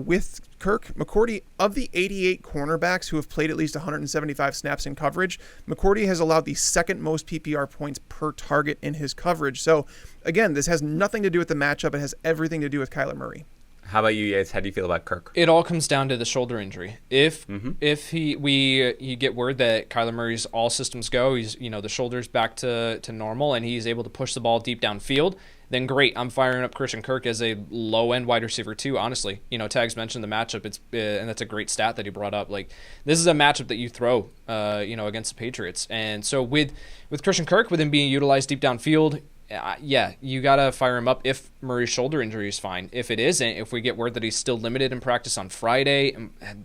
with Kirk. McCourty, of the 88 cornerbacks who have played at least 175 snaps in coverage, McCourty has allowed the second most PPR points per target in his coverage. So again, this has nothing to do with the matchup. It has everything to do with Kyler Murray. How about you, Yates? How do you feel about Kirk? It all comes down to the shoulder injury. If you get word that Kyler Murray's all systems go, he's the shoulder's back to normal, and he's able to push the ball deep downfield, then great. I'm firing up Christian Kirk as a low end wide receiver too. Honestly, Tags mentioned the matchup. And that's a great stat that he brought up. Like, this is a matchup that you throw, against the Patriots, and so with Christian Kirk, with him being utilized deep downfield. You got to fire him up if Murray's shoulder injury is fine. If it isn't, if we get word that he's still limited in practice on Friday,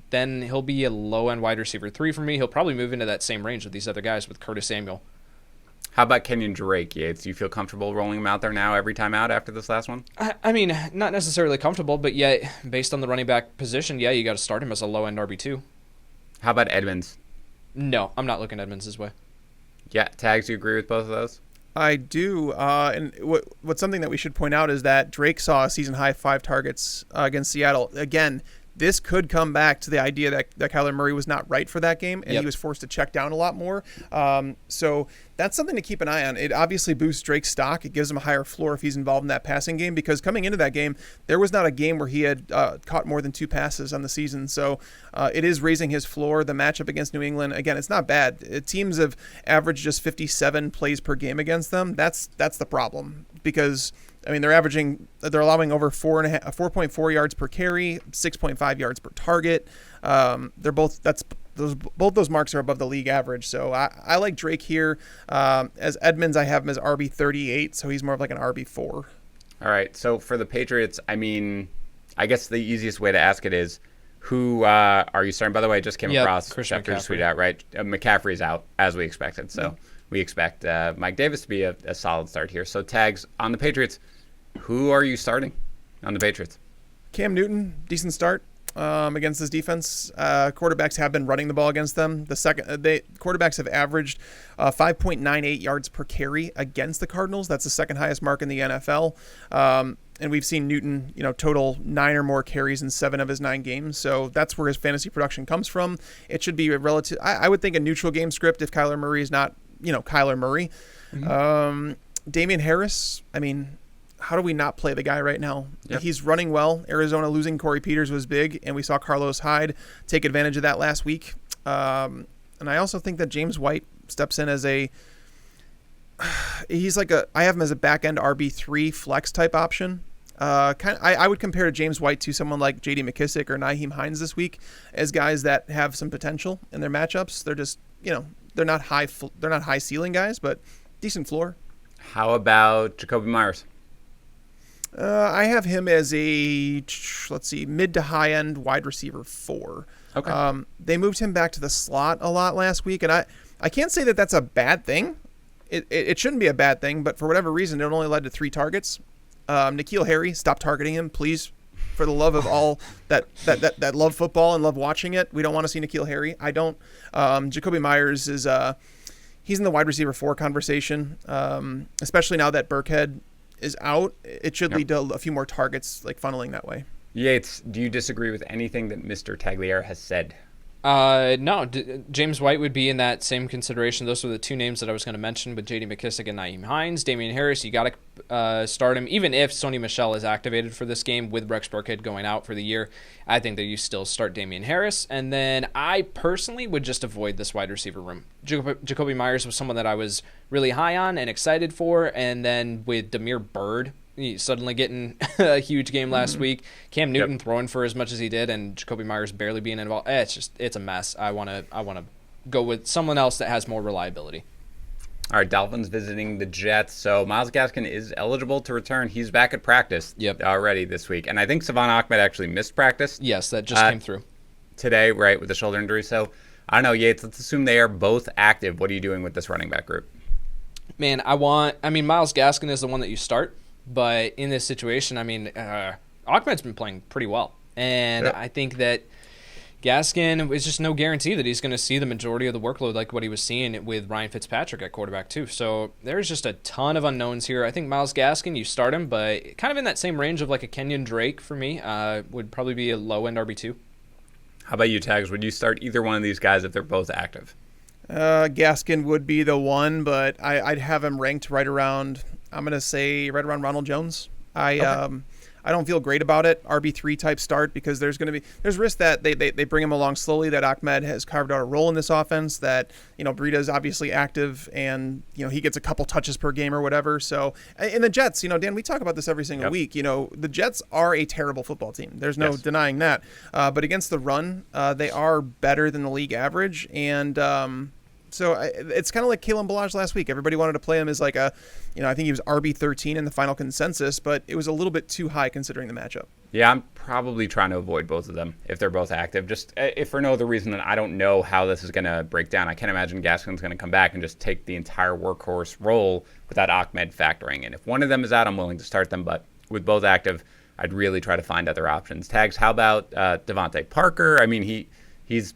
then he'll be a low-end wide receiver 3 for me. He'll probably move into that same range with these other guys with Curtis Samuel. How about Kenyon Drake, Yates? Do you feel comfortable rolling him out there now every time out after this last one? I mean, not necessarily comfortable, but yet, based on the running back position, yeah, you got to start him as a low-end RB2. How about Edmonds? No, I'm not looking Edmonds this way. Yeah, Tags, you agree with both of those? I do. And what's something that we should point out is that Drake saw a season-high 5 targets against Seattle. Again, this could come back to the idea that Kyler Murray was not right for that game, and he was forced to check down a lot more. So that's something to keep an eye on. It obviously boosts Drake's stock. It gives him a higher floor if he's involved in that passing game, because coming into that game, there was not a game where he had caught more than 2 passes on the season. So it is raising his floor. The matchup against New England, again, it's not bad. Teams have averaged just 57 plays per game against them. That's the problem, because I mean, they're allowing over 4.4 yards per carry, 6.5 yards per target. Both those marks are above the league average. So I like Drake here. As Edmonds, I have him as RB 38, so he's more of like an RB 4. All right. So for the Patriots, I mean, I guess the easiest way to ask it is, who are you starting? By the way, I just came across Schefter's tweet out, right? McCaffrey's out, as we expected. So we expect Mike Davis to be a solid start here. So Tags, on the Patriots, who are you starting on the Patriots? Cam Newton, decent start against this defense. Quarterbacks have been running the ball against them. Quarterbacks have averaged 5.98 yards per carry against the Cardinals. That's the second highest mark in the NFL. And we've seen Newton, total 9 or more carries in 7 of his 9 games. So that's where his fantasy production comes from. It should be a relative. I would think a neutral game script if Kyler Murray is not, Kyler Murray. Mm-hmm. Damian Harris, I mean, how do we not play the guy right now? Yep. He's running well. Arizona losing Corey Peters was big, and we saw Carlos Hyde take advantage of that last week. And I also think that James White steps in as I have him as a back-end RB3 flex type option. I would compare to James White to someone like J.D. McKissick or Nyheim Hines this week as guys that have some potential in their matchups. They're just, they're not high ceiling guys, but decent floor. How about Jakobi Meyers? I have him as a, mid to high end wide receiver 4. Okay. They moved him back to the slot a lot last week, and I can't say that that's a bad thing. It shouldn't be a bad thing, but for whatever reason, it only led to 3 targets. N'Keal Harry, stop targeting him, please. For the love of all that love football and love watching it, we don't want to see N'Keal Harry. I don't. Jakobi Meyers is he's in the wide receiver 4 conversation, especially now that Burkhead is out. It should lead to a few more targets, like funneling that way. Yates, do you disagree with anything that Mr. Tagliere has said? No, James White would be in that same consideration. Those are the 2 names that I was going to mention with J.D. McKissick and Nyheim Hines. Damian Harris, you got to start him. Even if Sony Michel is activated for this game with Rex Burkhead going out for the year, I think that you still start Damian Harris. And then I personally would just avoid this wide receiver room. Jakobi Meyers was someone that I was really high on and excited for. And then with Damiere Byrd suddenly getting a huge game last week, Cam Newton throwing for as much as he did, and Jakobi Meyers barely being involved. It's a mess. I want to go with someone else that has more reliability. All right, Dolphins visiting the Jets. So Myles Gaskin is eligible to return. He's back at practice already this week, and I think Savon Ahmed actually missed practice. Yes, that just came through today, right, with the shoulder injury. So I don't know, Yates. Let's assume they are both active. What are you doing with this running back group? Man, Myles Gaskin is the one that you start. But in this situation, Ahmed's been playing pretty well. And I think that Gaskin is just no guarantee that he's going to see the majority of the workload like what he was seeing with Ryan Fitzpatrick at quarterback too. So there's just a ton of unknowns here. I think Myles Gaskin, you start him, but kind of in that same range of like a Kenyon Drake for me, would probably be a low-end RB2. How about you, Tags? Would you start either one of these guys if they're both active? Gaskin would be the one, but I'd have him ranked right around Ronald Jones. I don't feel great about it. RB3 type start, because there's risk that they bring him along slowly, that Ahmed has carved out a role in this offense, that Breida's obviously active, and he gets a couple touches per game or whatever. So in the Jets, Dan, we talk about this every single week. The Jets are a terrible football team. There's no denying that. But against the run, they are better than the league average, and so it's kind of like Kalen Ballage last week. Everybody wanted to play him as like I think he was RB13 in the final consensus, but it was a little bit too high considering the matchup. Yeah, I'm probably trying to avoid both of them if they're both active. Just if for no other reason than I don't know how this is going to break down. I can't imagine Gaskin's going to come back and just take the entire workhorse role without Ahmed factoring in. If one of them is out, I'm willing to start them. But with both active, I'd really try to find other options. Tags, how about DeVante Parker? I mean, he's,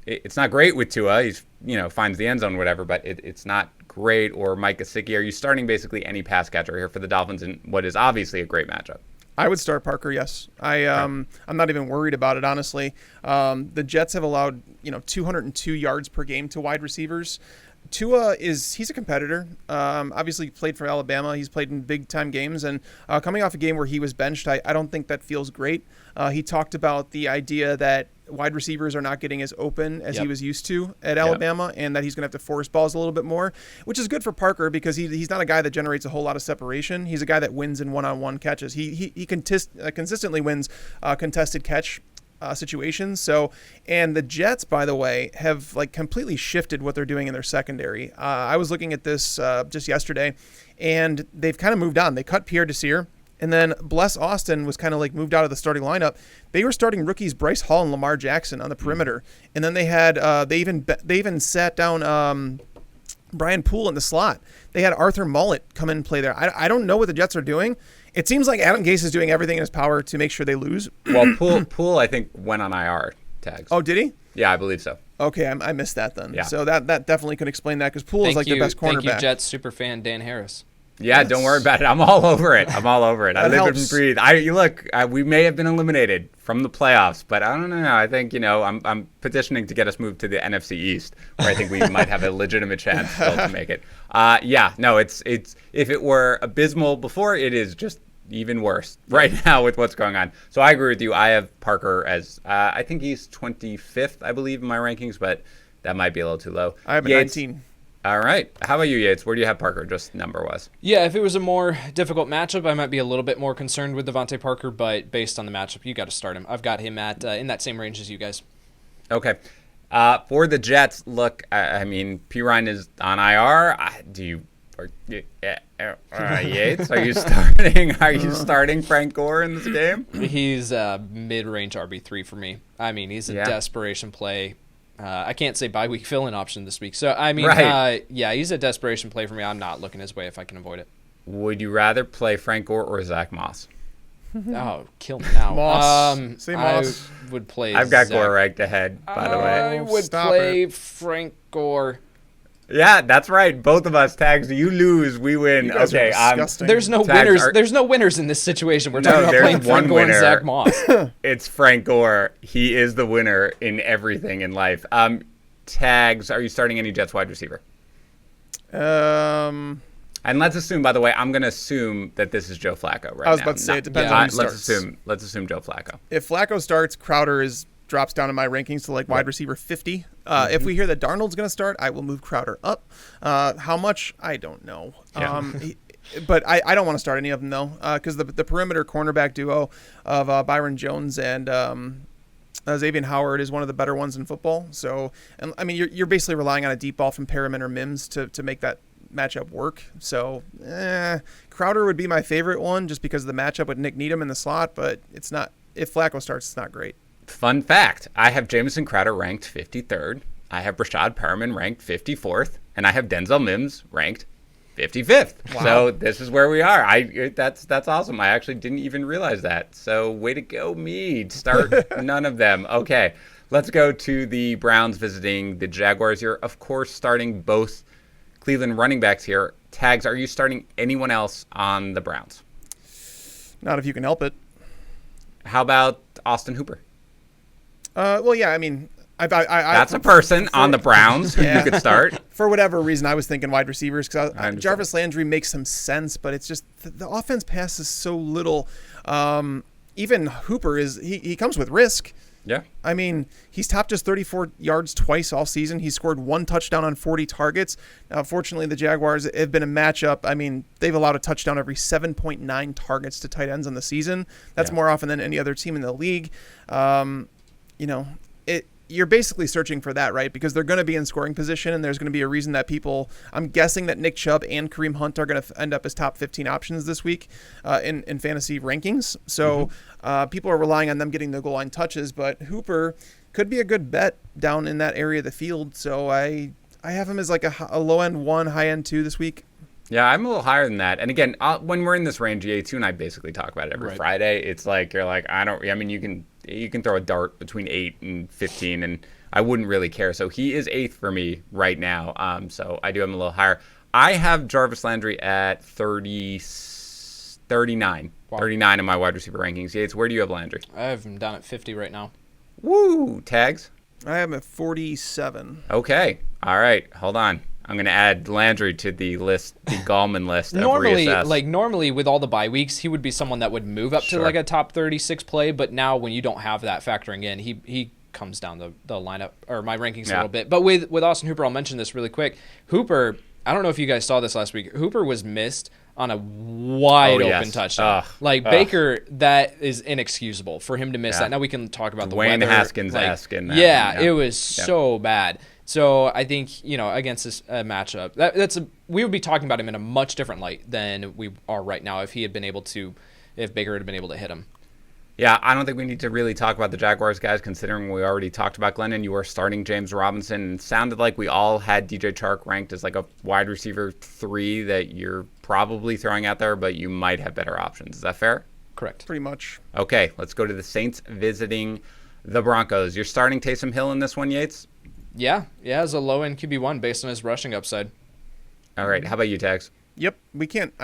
it's not great with Tua. He's, finds the end zone, whatever, but it's not great. Or Mike Gesicki. Are you starting basically any pass catcher here for the Dolphins in what is obviously a great matchup? I would start Parker, yes. I'm not even worried about it, honestly. The Jets have allowed 202 yards per game to wide receivers. Tua he's a competitor. Obviously played for Alabama. He's played in big time games, and coming off a game where he was benched, I don't think that feels great. He talked about the idea that wide receivers are not getting as open as he was used to at Alabama, and that he's going to have to force balls a little bit more, which is good for Parker because he's not a guy that generates a whole lot of separation. He's a guy that wins in one-on-one catches. He consistently wins contested catch situations. So, and the Jets, by the way, have completely shifted what they're doing in their secondary. I was looking at this just yesterday, and they've kind of moved on. They cut Pierre Desir, and then Bless Austin was kind of moved out of the starting lineup. They were starting rookies Bryce Hall and Lamar Jackson on the perimeter, and then they had they even sat down Brian Poole in the slot. They had Arthur Mullet come in and play there. I don't know what the Jets are doing. It seems like Adam Gase is doing everything in his power to make sure they lose. Well, Poole I think went on IR tags. Oh, did he? Yeah, I believe so. Okay, I missed that then. Yeah. So that definitely could explain that because Poole is the best cornerback. Thank you, Jets superfan Dan Harris. Yeah, yes. Don't worry about it. I'm all over it. I live and breathe. We may have been eliminated from the playoffs, but I don't know. I think I'm petitioning to get us moved to the NFC East, where I think we might have a legitimate chance still to make it. It's if it were abysmal before, it is just even worse right now with what's going on. So I agree with you. I have Parker as I think he's 25th, I believe, in my rankings, but that might be a little too low. I have 19. All right. How about you, Yates? Where do you have Parker, just number-wise? Yeah, if it was a more difficult matchup, I might be a little bit more concerned with DeVante Parker, but based on the matchup, you got to start him. I've got him at in that same range as you guys. Okay. For the Jets, look, I mean, P. Ryan is on IR. Yates, are you starting? Are you starting Frank Gore in this game? He's mid-range RB3 for me. I mean, he's a desperation play. I can't say bye week fill-in option this week. So, I mean, he's a desperation play for me. I'm not looking his way if I can avoid it. Would you rather play Frank Gore or Zach Moss? Oh, kill me now. Moss. Say Moss. I would play I've got Zach. Gore ranked ahead, by the way. I would play Frank Gore. Yeah, that's right. Both of us, Tags. You lose, we win. Okay, there's no winners. There's no winners in this situation. We're talking about playing Frank Gore and Zach Moss. It's Frank Gore. He is the winner in everything in life. Tags. Are you starting any Jets wide receiver? And let's assume, by the way, I'm going to assume that this is Joe Flacco right now. I was about to say it depends on who starts. Let's assume Joe Flacco. If Flacco starts, Crowder drops down in my rankings to wide receiver 50. If we hear that Darnold's going to start, I will move Crowder up. How much? I don't know. Yeah. But I don't want to start any of them, though, because the perimeter cornerback duo of Byron Jones and Xavier Howard is one of the better ones in football. So, and I mean, you're basically relying on a deep ball from Perriman or Mims to make that matchup work. So, Crowder would be my favorite one just because of the matchup with Nick Needham in the slot, but it's not. If Flacco starts, it's not great. Fun fact, I have Jamison Crowder ranked 53rd. I have Rashad Perriman ranked 54th. And I have Denzel Mims ranked 55th. Wow. So this is where we are. That's awesome. I actually didn't even realize that. So way to go, me. Start none of them. Okay, let's go to the Browns visiting the Jaguars. You're, of course, starting both Cleveland running backs here. Tags, are you starting anyone else on the Browns? Not if you can help it. How about Austin Hooper? Well, yeah, I mean, that's a person on the Browns who you could start. For whatever reason, I was thinking wide receivers because Jarvis Landry makes some sense, but it's just the offense passes so little. Even Hooper he comes with risk. Yeah. I mean, he's topped just 34 yards twice all season. He's scored 1 touchdown on 40 targets. Now, fortunately, the Jaguars have been a matchup. I mean, they've allowed a touchdown every 7.9 targets to tight ends on the season. That's more often than any other team in the league. you're basically searching for that, right? Because they're going to be in scoring position, and there's going to be a reason that people, I'm guessing that Nick Chubb and Kareem Hunt are going to end up as top 15 options this week in fantasy rankings. So people are relying on them getting the goal line touches, but Hooper could be a good bet down in that area of the field. So I have him as like a low end 1, high end 2 this week. Yeah, I'm a little higher than that. And again, when we're in this range, Yates, you and I basically talk about it every Friday. It's like, you're like, you can throw a dart between 8 and 15, and I wouldn't really care. So he is 8th for me right now. So I do have him a little higher. I have Jarvis Landry at 39. Wow. 39 in my wide receiver rankings. Yates, where do you have Landry? I have him down at 50 right now. Woo! Tags? I have him at 47. Okay. All right. Hold on. I'm going to add Landry to the list, the Gallman list. Normally with all the bye weeks, he would be someone that would move up to like a top 36 play. But now when you don't have that factoring in, he comes down the lineup or my rankings a little bit. But with Austin Hooper, I'll mention this really quick. Hooper, I don't know if you guys saw this last week. Hooper was missed on a wide open touchdown. Baker, that is inexcusable for him to miss that. Now we can talk about the Wayne weather. Haskins-esque. It was so bad. So I think, against this matchup, we would be talking about him in a much different light than we are right now if Baker had been able to hit him. Yeah, I don't think we need to really talk about the Jaguars, guys, considering we already talked about Glennon. You were starting James Robinson, and it sounded like we all had DJ Chark ranked as like a wide receiver 3 that you're probably throwing out there, but you might have better options. Is that fair? Correct. Pretty much. Okay, let's go to the Saints visiting the Broncos. You're starting Taysom Hill in this one, Yates? Yeah, as a low-end QB1 based on his rushing upside. All right, how about you, Tags? Yep, we can't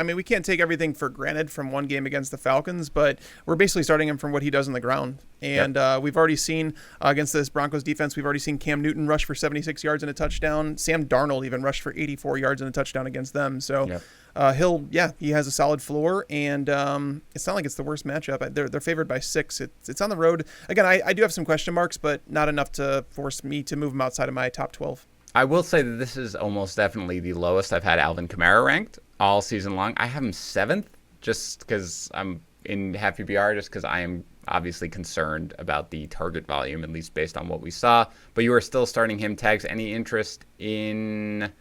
take everything for granted from one game against the Falcons, but we're basically starting him from what he does on the ground. And we've already seen against this Broncos defense, we've already seen Cam Newton rush for 76 yards and a touchdown. Sam Darnold even rushed for 84 yards and a touchdown against them. So he has a solid floor, and it's not like it's the worst matchup. They're favored by 6. It's on the road. Again, I do have some question marks, but not enough to force me to move him outside of my top 12. I will say that this is almost definitely the lowest I've had Alvin Kamara ranked all season long. I have him 7th just because I'm in half PPR, just because I am obviously concerned about the target volume, at least based on what we saw. But you are still starting him. Tags, any interest in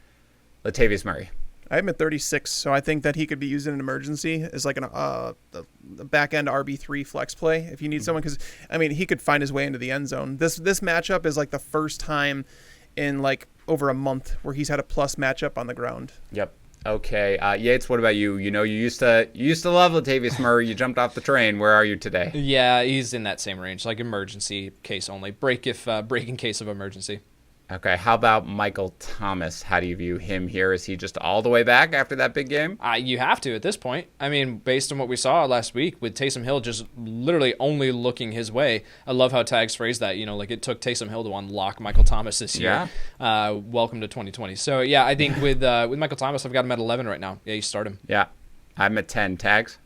Latavius Murray? I have him at 36, so I think that he could be used in an emergency as like a back-end RB3 flex play if you need someone, because, he could find his way into the end zone. This matchup is like the first time in like over a month where he's had a plus matchup on the ground. Yep. Okay. Yates, what about you? You used to love Latavius Murray. You jumped off the train. Where are you today? Yeah, he's in that same range, like emergency case only. Break in case of emergency. Okay, how about Michael Thomas? How do you view him here? Is he just all the way back after that big game? You have to at this point. Based on what we saw last week with Taysom Hill just literally only looking his way. I love how Tags phrased that. Like it took Taysom Hill to unlock Michael Thomas this year. Yeah. Welcome to 2020. So, yeah, I think with Michael Thomas, I've got him at 11 right now. Yeah, you start him. Yeah, I'm at 10. Tags?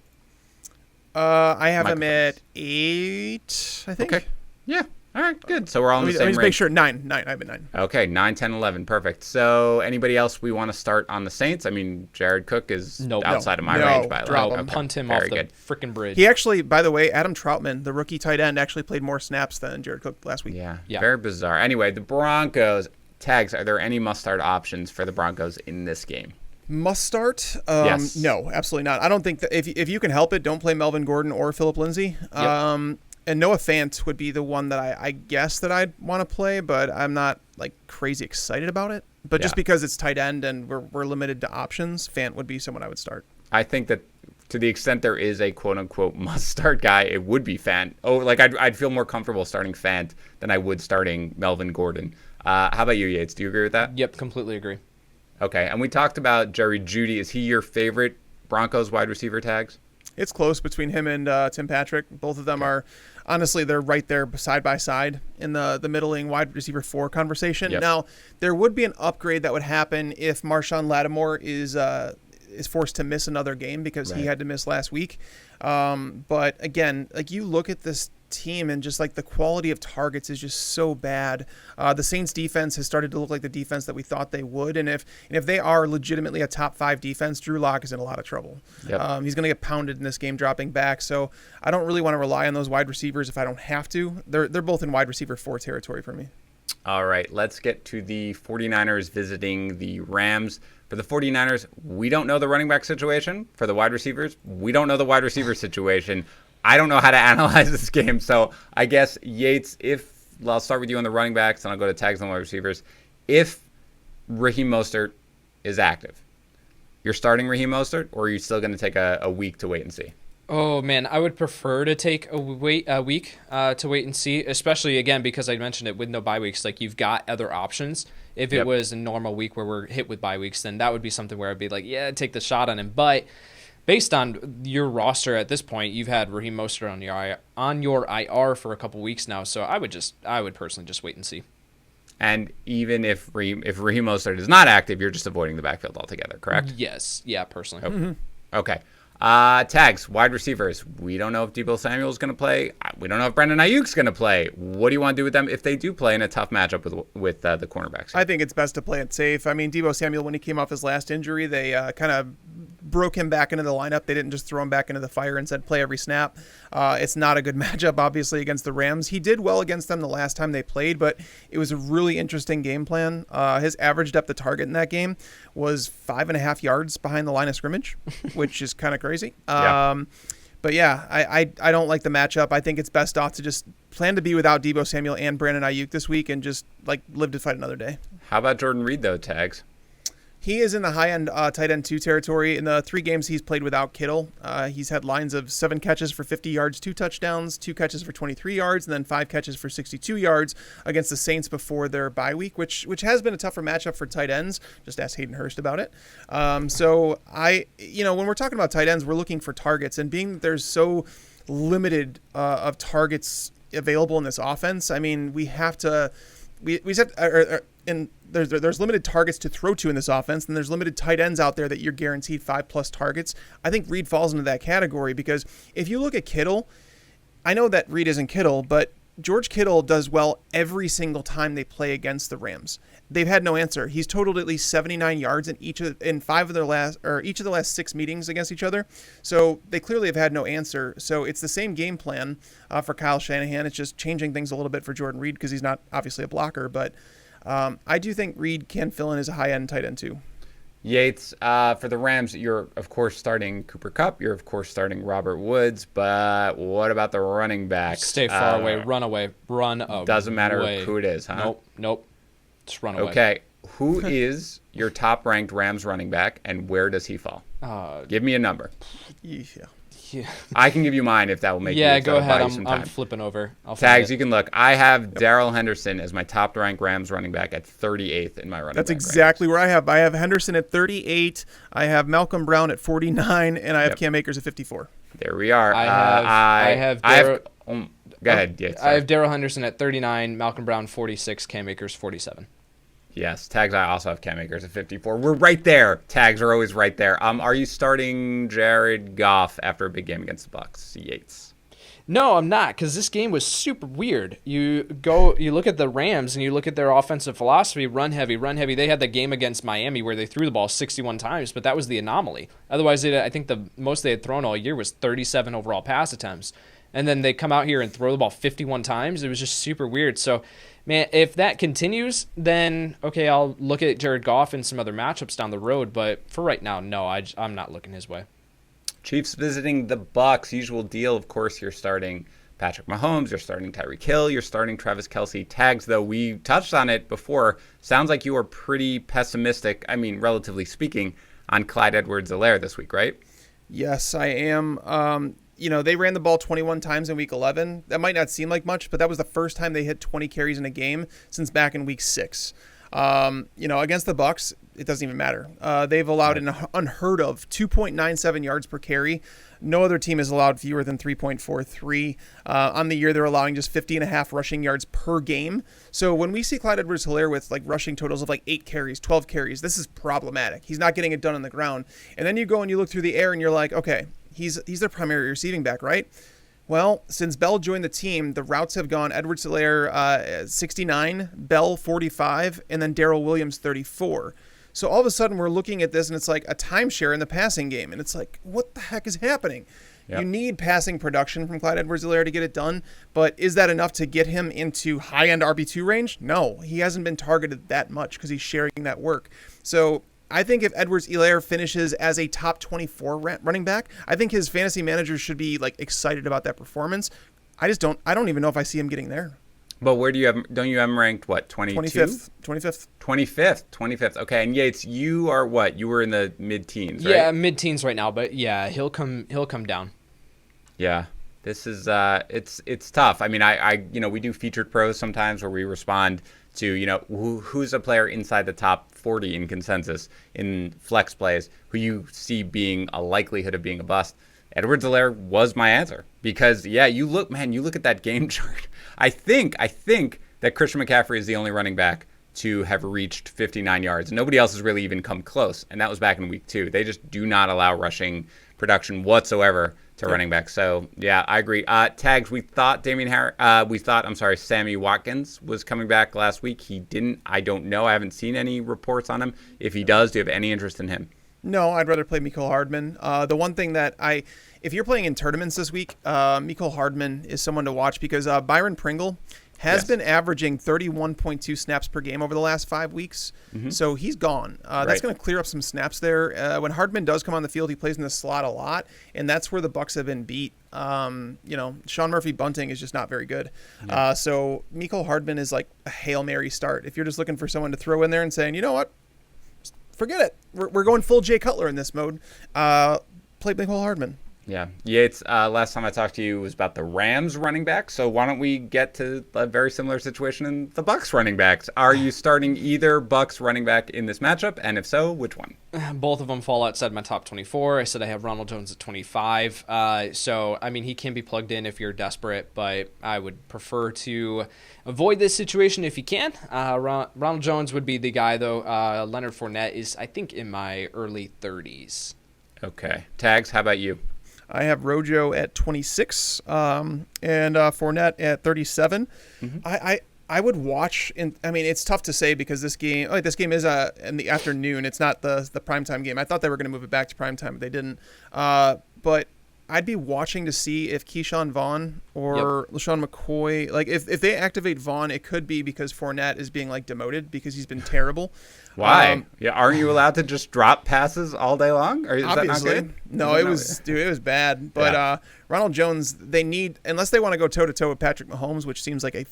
I have him at 8, I think. Okay, yeah. All right, good. So we're all in the same range. Let me make sure. 9. I have a 9. Okay, 9, 10, 11. Perfect. So anybody else we want to start on the Saints? Jared Cook is outside of my range by a lot. Okay. Punt him off the freaking bridge. He actually, by the way, Adam Troutman, the rookie tight end, actually played more snaps than Jared Cook last week. Yeah. Very bizarre. Anyway, the Broncos. Tags, are there any must-start options for the Broncos in this game? Must start? Yes. No, absolutely not. I don't think that if you can help it, don't play Melvin Gordon or Phillip Lindsay. Yep. And Noah Fant would be the one that I guess that I'd want to play, but I'm not like crazy excited about it. But just because it's tight end and we're limited to options, Fant would be someone I would start. I think that to the extent there is a quote-unquote must-start guy, it would be Fant. I'd feel more comfortable starting Fant than I would starting Melvin Gordon. How about you, Yates? Do you agree with that? Yep, completely agree. Okay, and we talked about Jerry Jeudy. Is he your favorite Broncos wide receiver, Tags? It's close between him and Tim Patrick. Both of them are, honestly, they're right there side by side in the middling wide receiver 4 conversation. Yep. Now, there would be an upgrade that would happen if Marshawn Lattimore is forced to miss another game because he had to miss last week. But again, like you look at this team and just like the quality of targets is just so bad. The Saints defense has started to look like the defense that we thought they would, and if they are legitimately a top 5 defense, Drew Lock is in a lot of trouble. Yep. He's going to get pounded in this game dropping back, so I don't really want to rely on those wide receivers if I don't have to. They're both in wide receiver 4 territory for me. All right, let's get to the 49ers visiting the Rams. For the 49ers, we don't know the running back situation. For the wide receivers, we don't know the wide receiver situation. I don't know how to analyze this game. So I guess, Yates, I'll start with you on the running backs, and I'll go to tags on wide receivers. If Raheem Mostert is active, you're starting Raheem Mostert, or are you still going to take a week to wait and see? Oh, man, I would prefer to take a week to wait and see, especially, again, because I mentioned it with no bye weeks. Like, you've got other options. If it was a normal week where we're hit with bye weeks, then that would be something where I'd be like, yeah, take the shot on him. But based on your roster at this point, you've had Raheem Mostert on your IR for a couple weeks now, so I would personally just wait and see. And even if Raheem Mostert is not active, you're just avoiding the backfield altogether, correct? Yes. Yeah, personally. Okay. Okay. Tags, wide receivers. We don't know if Deebo Samuel is going to play. We don't know if Brandon Ayuk's going to play. What do you want to do with them if they do play in a tough matchup with the cornerbacks? I think it's best to play it safe. I mean, Deebo Samuel, when he came off his last injury, they kind of broke him back into the lineup. They didn't just throw him back into the fire and said play every snap. It's not a good matchup, obviously, against the Rams. He did well against them the last time they played, but it was a really interesting game plan. His average depth of target in that game was 5.5 yards behind the line of scrimmage, which is kind of crazy. But yeah, I don't like the matchup. I think it's best off to just plan to be without Deebo Samuel and Brandon Ayuk this week and just live to fight another day. How about Jordan Reed though, Tags? He is in the high-end tight end 2 territory. In the 3 games he's played without Kittle, he's had lines of 7 catches for 50 yards, 2 touchdowns, 2 catches for 23 yards, and then 5 catches for 62 yards against the Saints before their bye week, which has been a tougher matchup for tight ends. Just ask Hayden Hurst about it. So when we're talking about tight ends, we're looking for targets, and being that there's so limited of targets available in this offense, I mean, we have to. And there's limited targets to throw to in this offense, and there's limited tight ends out there that you're guaranteed 5+ targets. I think Reed falls into that category because if you look at Kittle, I know that Reed isn't Kittle, but George Kittle does well every single time they play against the Rams. They've had no answer. He's totaled at least 79 yards in each of the last 6 meetings against each other. So they clearly have had no answer. So it's the same game plan for Kyle Shanahan. It's just changing things a little bit for Jordan Reed because he's not obviously a blocker, but I do think Reed can fill in as a high-end tight end too. Yates, for the Rams, you're, of course, starting Cooper Kupp. You're, of course, starting Robert Woods. But what about the running backs? Stay far away. Run away. Doesn't matter who it is, huh? Nope. Just run away. Okay. Who is your top-ranked Rams running back, and where does he fall? Give me a number. Yeah. I can give you mine if that will make Yeah, go ahead. I'm flipping over. Tags, you can look. I have Darrell Henderson as my top-ranked Rams running back at 38th in my running back. That's exactly where I have. I have Henderson at 38. I have Malcolm Brown at 49, and I have Cam Akers at 54. There we are. Go ahead. Yeah, I have Darrell Henderson at 39, Malcolm Brown 46, Cam Akers 47. Yes, Tags, I also have Cam Akers at 54. We're right there. Tags are always right there. Are you starting Jared Goff after a big game against the Bucks? Yates. No, I'm not, because this game was super weird. You look at the Rams and you look at their offensive philosophy, run heavy. They had the game against Miami where they threw the ball 61 times, but that was the anomaly. Otherwise, I think the most they had thrown all year was 37 overall pass attempts. And then they come out here and throw the ball 51 times. It was just super weird. So, man, if that continues, then, okay, I'll look at Jared Goff and some other matchups down the road. But for right now, no, I'm not looking his way. Chiefs visiting the Bucks. Usual deal, of course, you're starting Patrick Mahomes, you're starting Tyreek Hill, you're starting Travis Kelce. Tags, though, we touched on it before. Sounds like you are pretty pessimistic, relatively speaking, on Clyde Edwards-Helaire this week, right? Yes, I am. They ran the ball 21 times in week 11. That might not seem like much, but that was the first time they hit 20 carries in a game since back in week 6. Against the Bucks, it doesn't even matter. They've allowed an unheard of 2.97 yards per carry. No other team has allowed fewer than 3.43. On the year, they're allowing just 50.5 rushing yards per game. So when we see Clyde Edwards-Helaire with rushing totals of 8 carries, 12 carries, this is problematic. He's not getting it done on the ground. And then you go and you look through the air and you're like, okay, he's their primary receiving back, right? Well, since Bell joined the team, the routes have gone Edwards-Helaire 69, Bell 45, and then Darrell Williams 34. So all of a sudden we're looking at this and it's like a timeshare in the passing game. And it's like, what the heck is happening? Yep. You need passing production from Clyde Edwards-Helaire to get it done, but is that enough to get him into high-end RB2 range? No, he hasn't been targeted that much because he's sharing that work. So I think if Edwards-Helaire finishes as a top 24 running back, I think his fantasy managers should be like excited about that performance. I don't even know if I see him getting there. But where don't you have him ranked, what, 22? 25th. Okay, and Yates, you are what? You were in the mid-teens, right? Yeah, mid-teens right now, but yeah, he'll come down. Yeah. This is it's tough. I mean, I we do featured pros sometimes where we respond to, who's a player inside the top 40 in consensus in flex plays who you see being a likelihood of being a bust. Edwards-Helaire was my answer because, you look at that game chart. I think that Christian McCaffrey is the only running back to have reached 59 yards. Nobody else has really even come close, and that was back in week 2. They just do not allow rushing production whatsoever to running backs. So, yeah, I agree. Tags, we thought Sammy Watkins was coming back last week. He didn't. I don't know. I haven't seen any reports on him. If he does, do you have any interest in him? No, I'd rather play Mecole Hardman. The one thing that if you're playing in tournaments this week, Mecole Hardman is someone to watch because Byron Pringle has been averaging 31.2 snaps per game over the last 5 weeks. Mm-hmm. So he's gone. That's going to clear up some snaps there. When Hardman does come on the field, he plays in the slot a lot, and that's where the Bucs have been beat. Sean Murphy bunting is just not very good. Yeah. So Mecole Hardman is like a Hail Mary start. If you're just looking for someone to throw in there and saying, you know what? Forget it. We're going full Jay Cutler in this mode. Play Mecole Hardman. Yeah. Yates, last time I talked to you was about the Rams running back. So why don't we get to a very similar situation in the Bucs running backs? Are you starting either Bucs running back in this matchup? And if so, which one? Both of them fall outside my top 24. I said I have Ronald Jones at 25. So, I mean, he can be plugged in if you're desperate, but I would prefer to avoid this situation if you can. Ronald Jones would be the guy, though. Leonard Fournette is, I think, in my early 30s. Okay. Tags, how about you? I have Rojo at 26 and Fournette at 37. Mm-hmm. I would watch, it's tough to say because this game is in the afternoon. It's not the primetime game. I thought they were going to move it back to primetime, but they didn't. But I'd be watching to see if Keyshawn Vaughn or LaShawn McCoy, like if they activate Vaughn, it could be because Fournette is being like demoted because he's been terrible. Why? Aren't you allowed to just drop passes all day long? Or is obviously. That not good? No, it was bad. But Ronald Jones, they need, unless they want to go toe-to-toe with Patrick Mahomes, which seems like a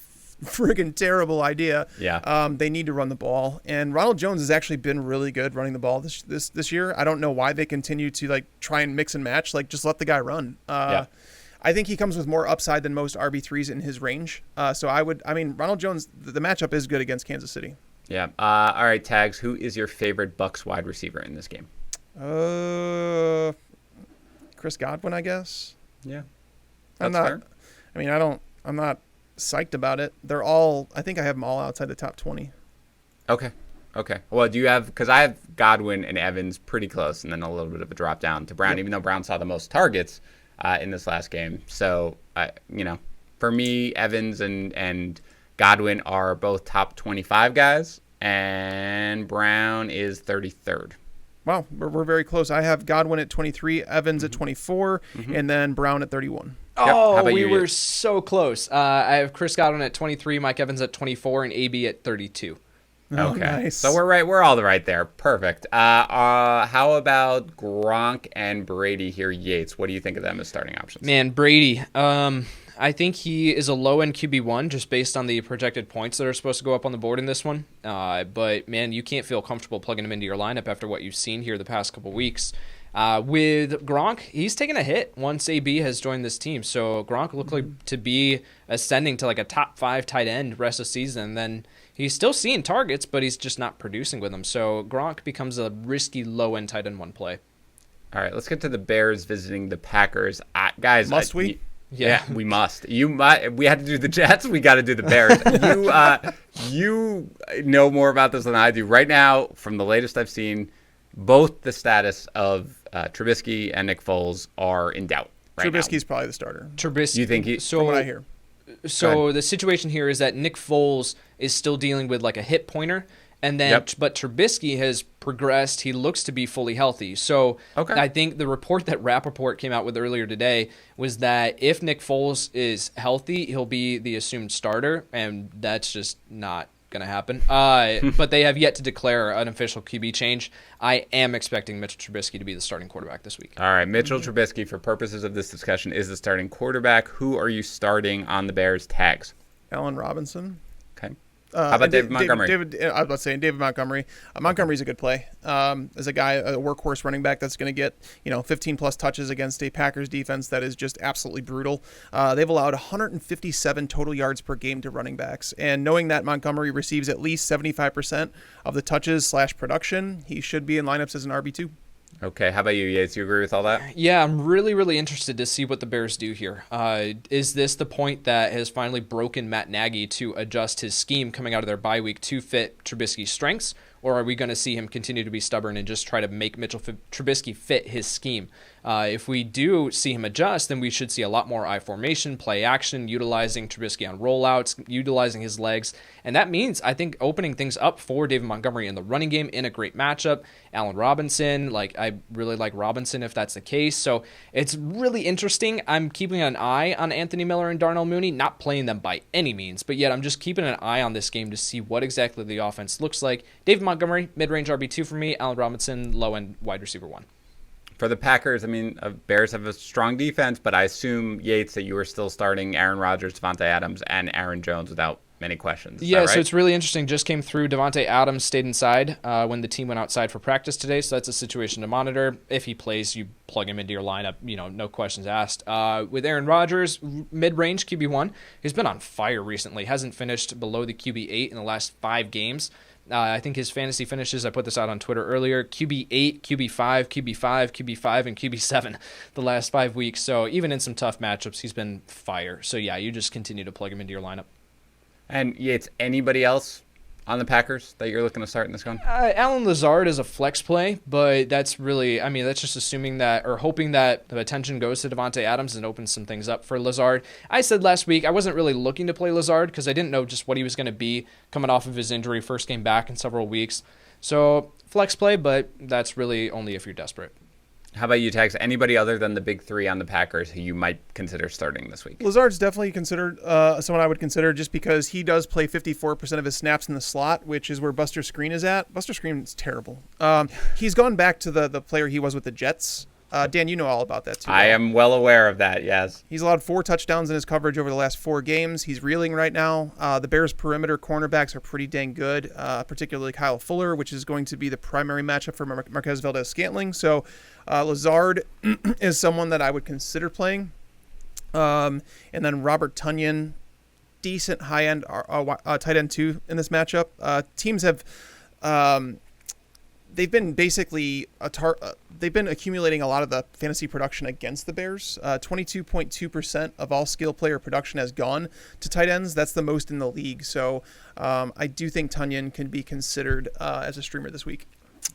friggin' terrible idea. Yeah. They need to run the ball. And Ronald Jones has actually been really good running the ball this year. I don't know why they continue to like try and mix and match. Like just let the guy run. I think he comes with more upside than most RB3s in his range. So Ronald Jones, the matchup is good against Kansas City. Yeah. All right, Tags, who is your favorite Bucs wide receiver in this game? Chris Godwin, I guess. Yeah. That's fair. I'm not psyched about it. I think I have them all outside the top 20. Okay. Well, do you have, because I have Godwin and Evans pretty close and then a little bit of a drop down to Brown, even though Brown saw the most targets in this last game. So, for me, Evans and Godwin are both top 25 guys, and Brown is 33rd. Wow, we're very close. I have Godwin at 23, Evans at 24, and then Brown at 31. Oh, we were so close. I have Chris Godwin at 23, Mike Evans at 24, and AB at 32. Okay, nice. So we're right. We're all right there. Perfect. How about Gronk and Brady here, Yates? What do you think of them as starting options? Man, Brady. I think he is a low-end QB1 just based on the projected points that are supposed to go up on the board in this one. But, man, you can't feel comfortable plugging him into your lineup after what you've seen here the past couple weeks. With Gronk, he's taken a hit once AB has joined this team. So Gronk looked like to be ascending to like a top 5 tight end rest of the season. And then he's still seeing targets, but he's just not producing with them. So Gronk becomes a risky low-end tight end one play. All right, let's get to the Bears visiting the Packers. Guys, must we? Yeah, we must. We had to do the Jets. We got to do the Bears. You know more about this than I do. Right now, from the latest I've seen, both the status of Trubisky and Nick Foles are in doubt right Trubisky's now. probably the starter. Trubisky. You think from what I hear. So the situation here is that Nick Foles is still dealing with like a hip pointer, And then, but Trubisky has progressed. He looks to be fully healthy. So I think the report that Rappaport came out with earlier today was that if Nick Foles is healthy, he'll be the assumed starter, and that's just not going to happen. But they have yet to declare an official QB change. I am expecting Mitchell Trubisky to be the starting quarterback this week. All right, Mitchell Trubisky, for purposes of this discussion, is the starting quarterback. Who are you starting on the Bears tags? Allen Robinson. Okay. How about David Montgomery? I was about to say David Montgomery. Montgomery's a good play. As a guy, a workhorse running back that's going to get 15 plus touches against a Packers defense that is just absolutely brutal. They've allowed 157 total yards per game to running backs, and knowing that Montgomery receives at least 75% of the touches / production, he should be in lineups as an RB2. Okay, how about you, Yates? You agree with all that? Yeah, I'm really, really interested to see what the Bears do here. Is this the point that has finally broken Matt Nagy to adjust his scheme coming out of their bye week to fit Trubisky's strengths? Or are we going to see him continue to be stubborn and just try to make Mitchell Trubisky fit his scheme? If we do see him adjust, then we should see a lot more I formation, play action, utilizing Trubisky on rollouts, utilizing his legs. And that means, I think, opening things up for David Montgomery in the running game in a great matchup. Allen Robinson, I really like Robinson if that's the case. So it's really interesting. I'm keeping an eye on Anthony Miller and Darnell Mooney, not playing them by any means, but yet I'm just keeping an eye on this game to see what exactly the offense looks like. David Montgomery, mid-range RB2 for me. Allen Robinson, low-end wide receiver 1. For the Packers, Bears have a strong defense, but I assume, Yates, that you are still starting Aaron Rodgers, Devontae Adams, and Aaron Jones without many questions. Yeah, right? So it's really interesting. Just came through. Devontae Adams stayed inside when the team went outside for practice today, so that's a situation to monitor. If he plays, you plug him into your lineup, no questions asked. With Aaron Rodgers, mid-range QB1, he's been on fire recently. Hasn't finished below the QB8 in the last 5 games. I think his fantasy finishes, I put this out on Twitter earlier, QB8, QB5, QB5, QB5, and QB7 the last 5 weeks. So even in some tough matchups, he's been fire. So yeah, you just continue to plug him into your lineup. And Yates, anybody else on the Packers that you're looking to start in this one? Alan Lazard is a flex play, but that's really, that's just assuming that or hoping that the attention goes to Devontae Adams and opens some things up for Lazard. I said last week I wasn't really looking to play Lazard because I didn't know just what he was going to be coming off of his injury, first game back in several weeks. So flex play, but that's really only if you're desperate. How about you, Tags? Anybody other than the big three on the Packers who you might consider starting this week? Lazard's definitely considered someone I would consider just because he does play 54% of his snaps in the slot, which is where Buster Skrine is at. Buster Skrine is terrible. He's gone back to the player he was with the Jets. Dan, you know all about that too. I am well aware of that, yes. He's allowed 4 touchdowns in his coverage over the last 4 games. He's reeling right now. The Bears' perimeter cornerbacks are pretty dang good, particularly Kyle Fuller, which is going to be the primary matchup for Marquez Valdez-Scantling. So Lazard is someone that I would consider playing. And then Robert Tonyan, decent high-end tight end too in this matchup. Teams have... They've been basically they've been accumulating a lot of the fantasy production against the Bears. 22.2% of all skill player production has gone to tight ends. That's the most in the league. So I do think Tonyan can be considered as a streamer this week.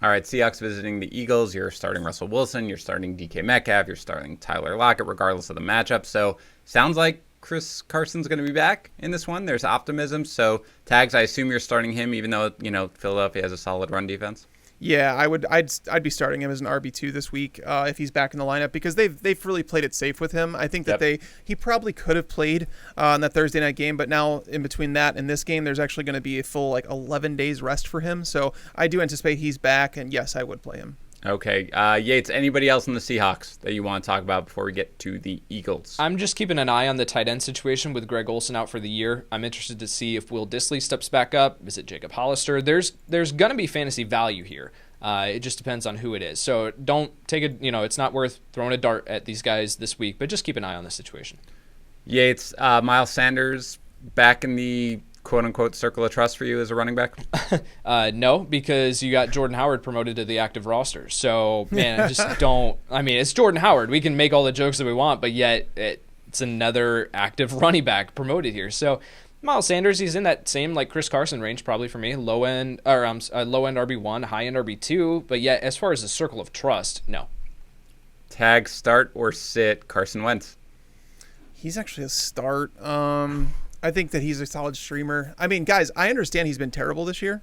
All right, Seahawks visiting the Eagles. You're starting Russell Wilson. You're starting DK Metcalf. You're starting Tyler Lockett, regardless of the matchup. So sounds like Chris Carson's going to be back in this one. There's optimism. So Tags, I assume you're starting him, even though Philadelphia has a solid run defense. Yeah, I'd be starting him as an RB2 this week if he's back in the lineup because they've really played it safe with him. I think that he probably could have played in that Thursday night game, but now in between that and this game, there's actually going to be a full 11 days rest for him. So I do anticipate he's back, and yes, I would play him. Okay. Yates, anybody else in the Seahawks that you want to talk about before we get to the Eagles? I'm just keeping an eye on the tight end situation with Greg Olsen out for the year. I'm interested to see if Will Dissly steps back up. Is it Jacob Hollister? There's going to be fantasy value here. It just depends on who it is. So don't take it, it's not worth throwing a dart at these guys this week, but just keep an eye on the situation. Yates, Miles Sanders back in the quote-unquote circle of trust for you as a running back? No, because you got Jordan Howard promoted to the active roster. So, man, I just don't – it's Jordan Howard. We can make all the jokes that we want, but yet it's another active running back promoted here. So, Miles Sanders, he's in that same Chris Carson range probably for me, low-end RB1, high-end RB2, but yet as far as the circle of trust, no. Tag, start, or sit Carson Wentz? He's actually a start. I think that he's a solid streamer. Guys, I understand he's been terrible this year,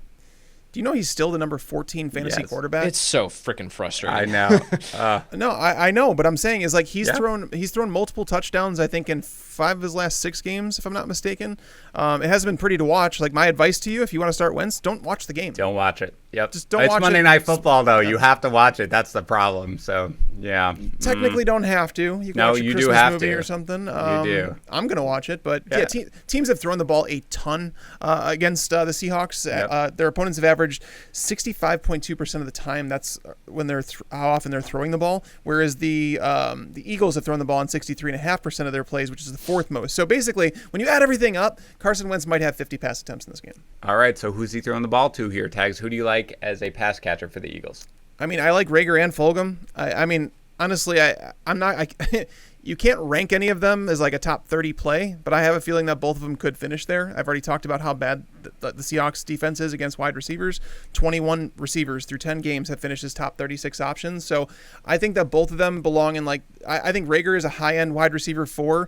Do you know he's still the number 14 fantasy quarterback? It's so freaking frustrating. I know. No, I know, but I'm saying is like he's thrown multiple touchdowns, I think, in 5 of his last 6 games, if I'm not mistaken. It has been pretty to watch. Like, my advice to you, if you want to start Wentz, don't watch the game. Don't watch it. Yep. Just don't watch it. It's Monday Night Football, though. You have to watch it. That's the problem. So, yeah. Technically don't have to. You can watch a Christmas movie or something. You do. I'm going to watch it, but teams have thrown the ball a ton against the Seahawks. Their opponents have averaged 65.2% of the time. That's when how often they're throwing the ball, whereas the Eagles have thrown the ball on 63.5% of their plays, which is the 4th most. So basically, when you add everything up, Carson Wentz might have 50 pass attempts in this game. All right, so who's he throwing the ball to here, Tags? Who do you like as a pass catcher for the Eagles? I mean, I like Rager and Fulgham. I mean, honestly, I'm not. You can't rank any of them as like a top 30 play, but I have a feeling that both of them could finish there. I've already talked about how bad the Seahawks defense is against wide receivers. 21 receivers through 10 games have finished as top 36 options. So I think that both of them belong in I think Rager is a high-end wide receiver 4.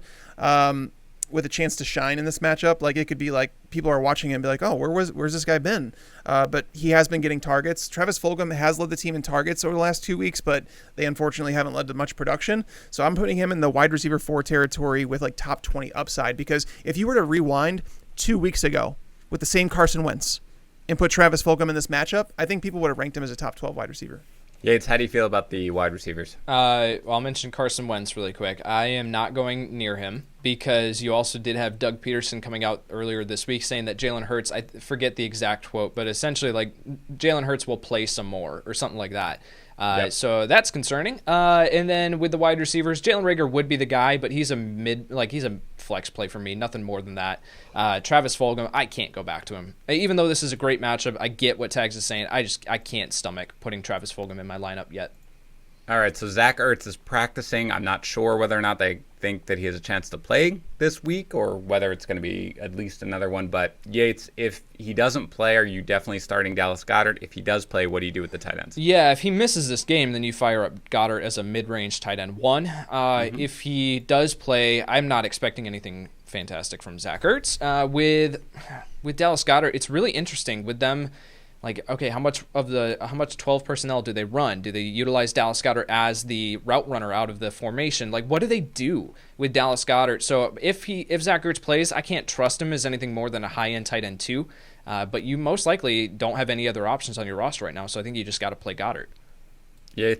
With a chance to shine in this matchup. Like, it could be like people are watching him and be like, oh, where's this guy been? But he has been getting targets. Travis Fulgham has led the team in targets over the last 2 weeks, but they unfortunately haven't led to much production. So I'm putting him in the wide receiver 4 territory with like top 20 upside, because if you were to rewind 2 weeks ago with the same Carson Wentz and put Travis Fulgham in this matchup, I think people would have ranked him as a top 12 wide receiver. Yates, how do you feel about the wide receivers? I'll mention Carson Wentz really quick. I am not going near him because you also did have Doug Peterson coming out earlier this week saying that Jalen Hurts, I forget the exact quote, but essentially like Jalen Hurts will play some more or something like that. So that's concerning. And then with the wide receivers, Jalen Reagor would be the guy, but he's a flex play for me, nothing more than that. Travis Fulgham, I can't go back to him. Even though this is a great matchup, I get what Tags is saying. I can't stomach putting Travis Fulgham in my lineup yet. All right, so Zach Ertz is practicing. I'm not sure whether or not they think that he has a chance to play this week or whether it's going to be at least another one. But Yates, if he doesn't play, are you definitely starting Dallas Goedert? If he does play, what do you do with the tight ends? Yeah, if he misses this game, then you fire up Goddard as a mid-range tight end 1. If he does play, I'm not expecting anything fantastic from Zach Ertz. With Dallas Goedert, it's really interesting with them. Like, okay, how much 12 personnel do they run? Do they utilize Dallas Goedert as the route runner out of the formation? Like, what do they do with Dallas Goedert? So if Zach Ertz plays, I can't trust him as anything more than a high-end tight end 2. But you most likely don't have any other options on your roster right now, so I think you just got to play Goddard. Yeah,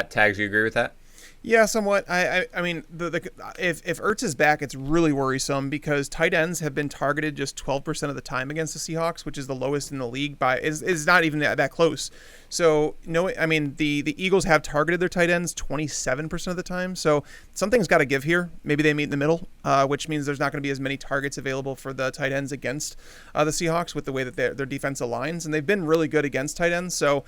Tags, you agree with that? Yeah, somewhat. I mean, if Ertz is back, it's really worrisome because tight ends have been targeted just 12% of the time against the Seahawks, which is the lowest in the league is not even that close. So the Eagles have targeted their tight ends 27% of the time. So something's got to give here. Maybe they meet in the middle, which means there's not going to be as many targets available for the tight ends against the Seahawks with the way that their defense aligns, and they've been really good against tight ends. So.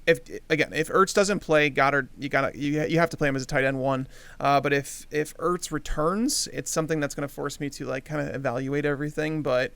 If Ertz doesn't play Goddard, you have to play him as a tight end 1. But if Ertz returns, it's something that's going to force me to like kind of evaluate everything. But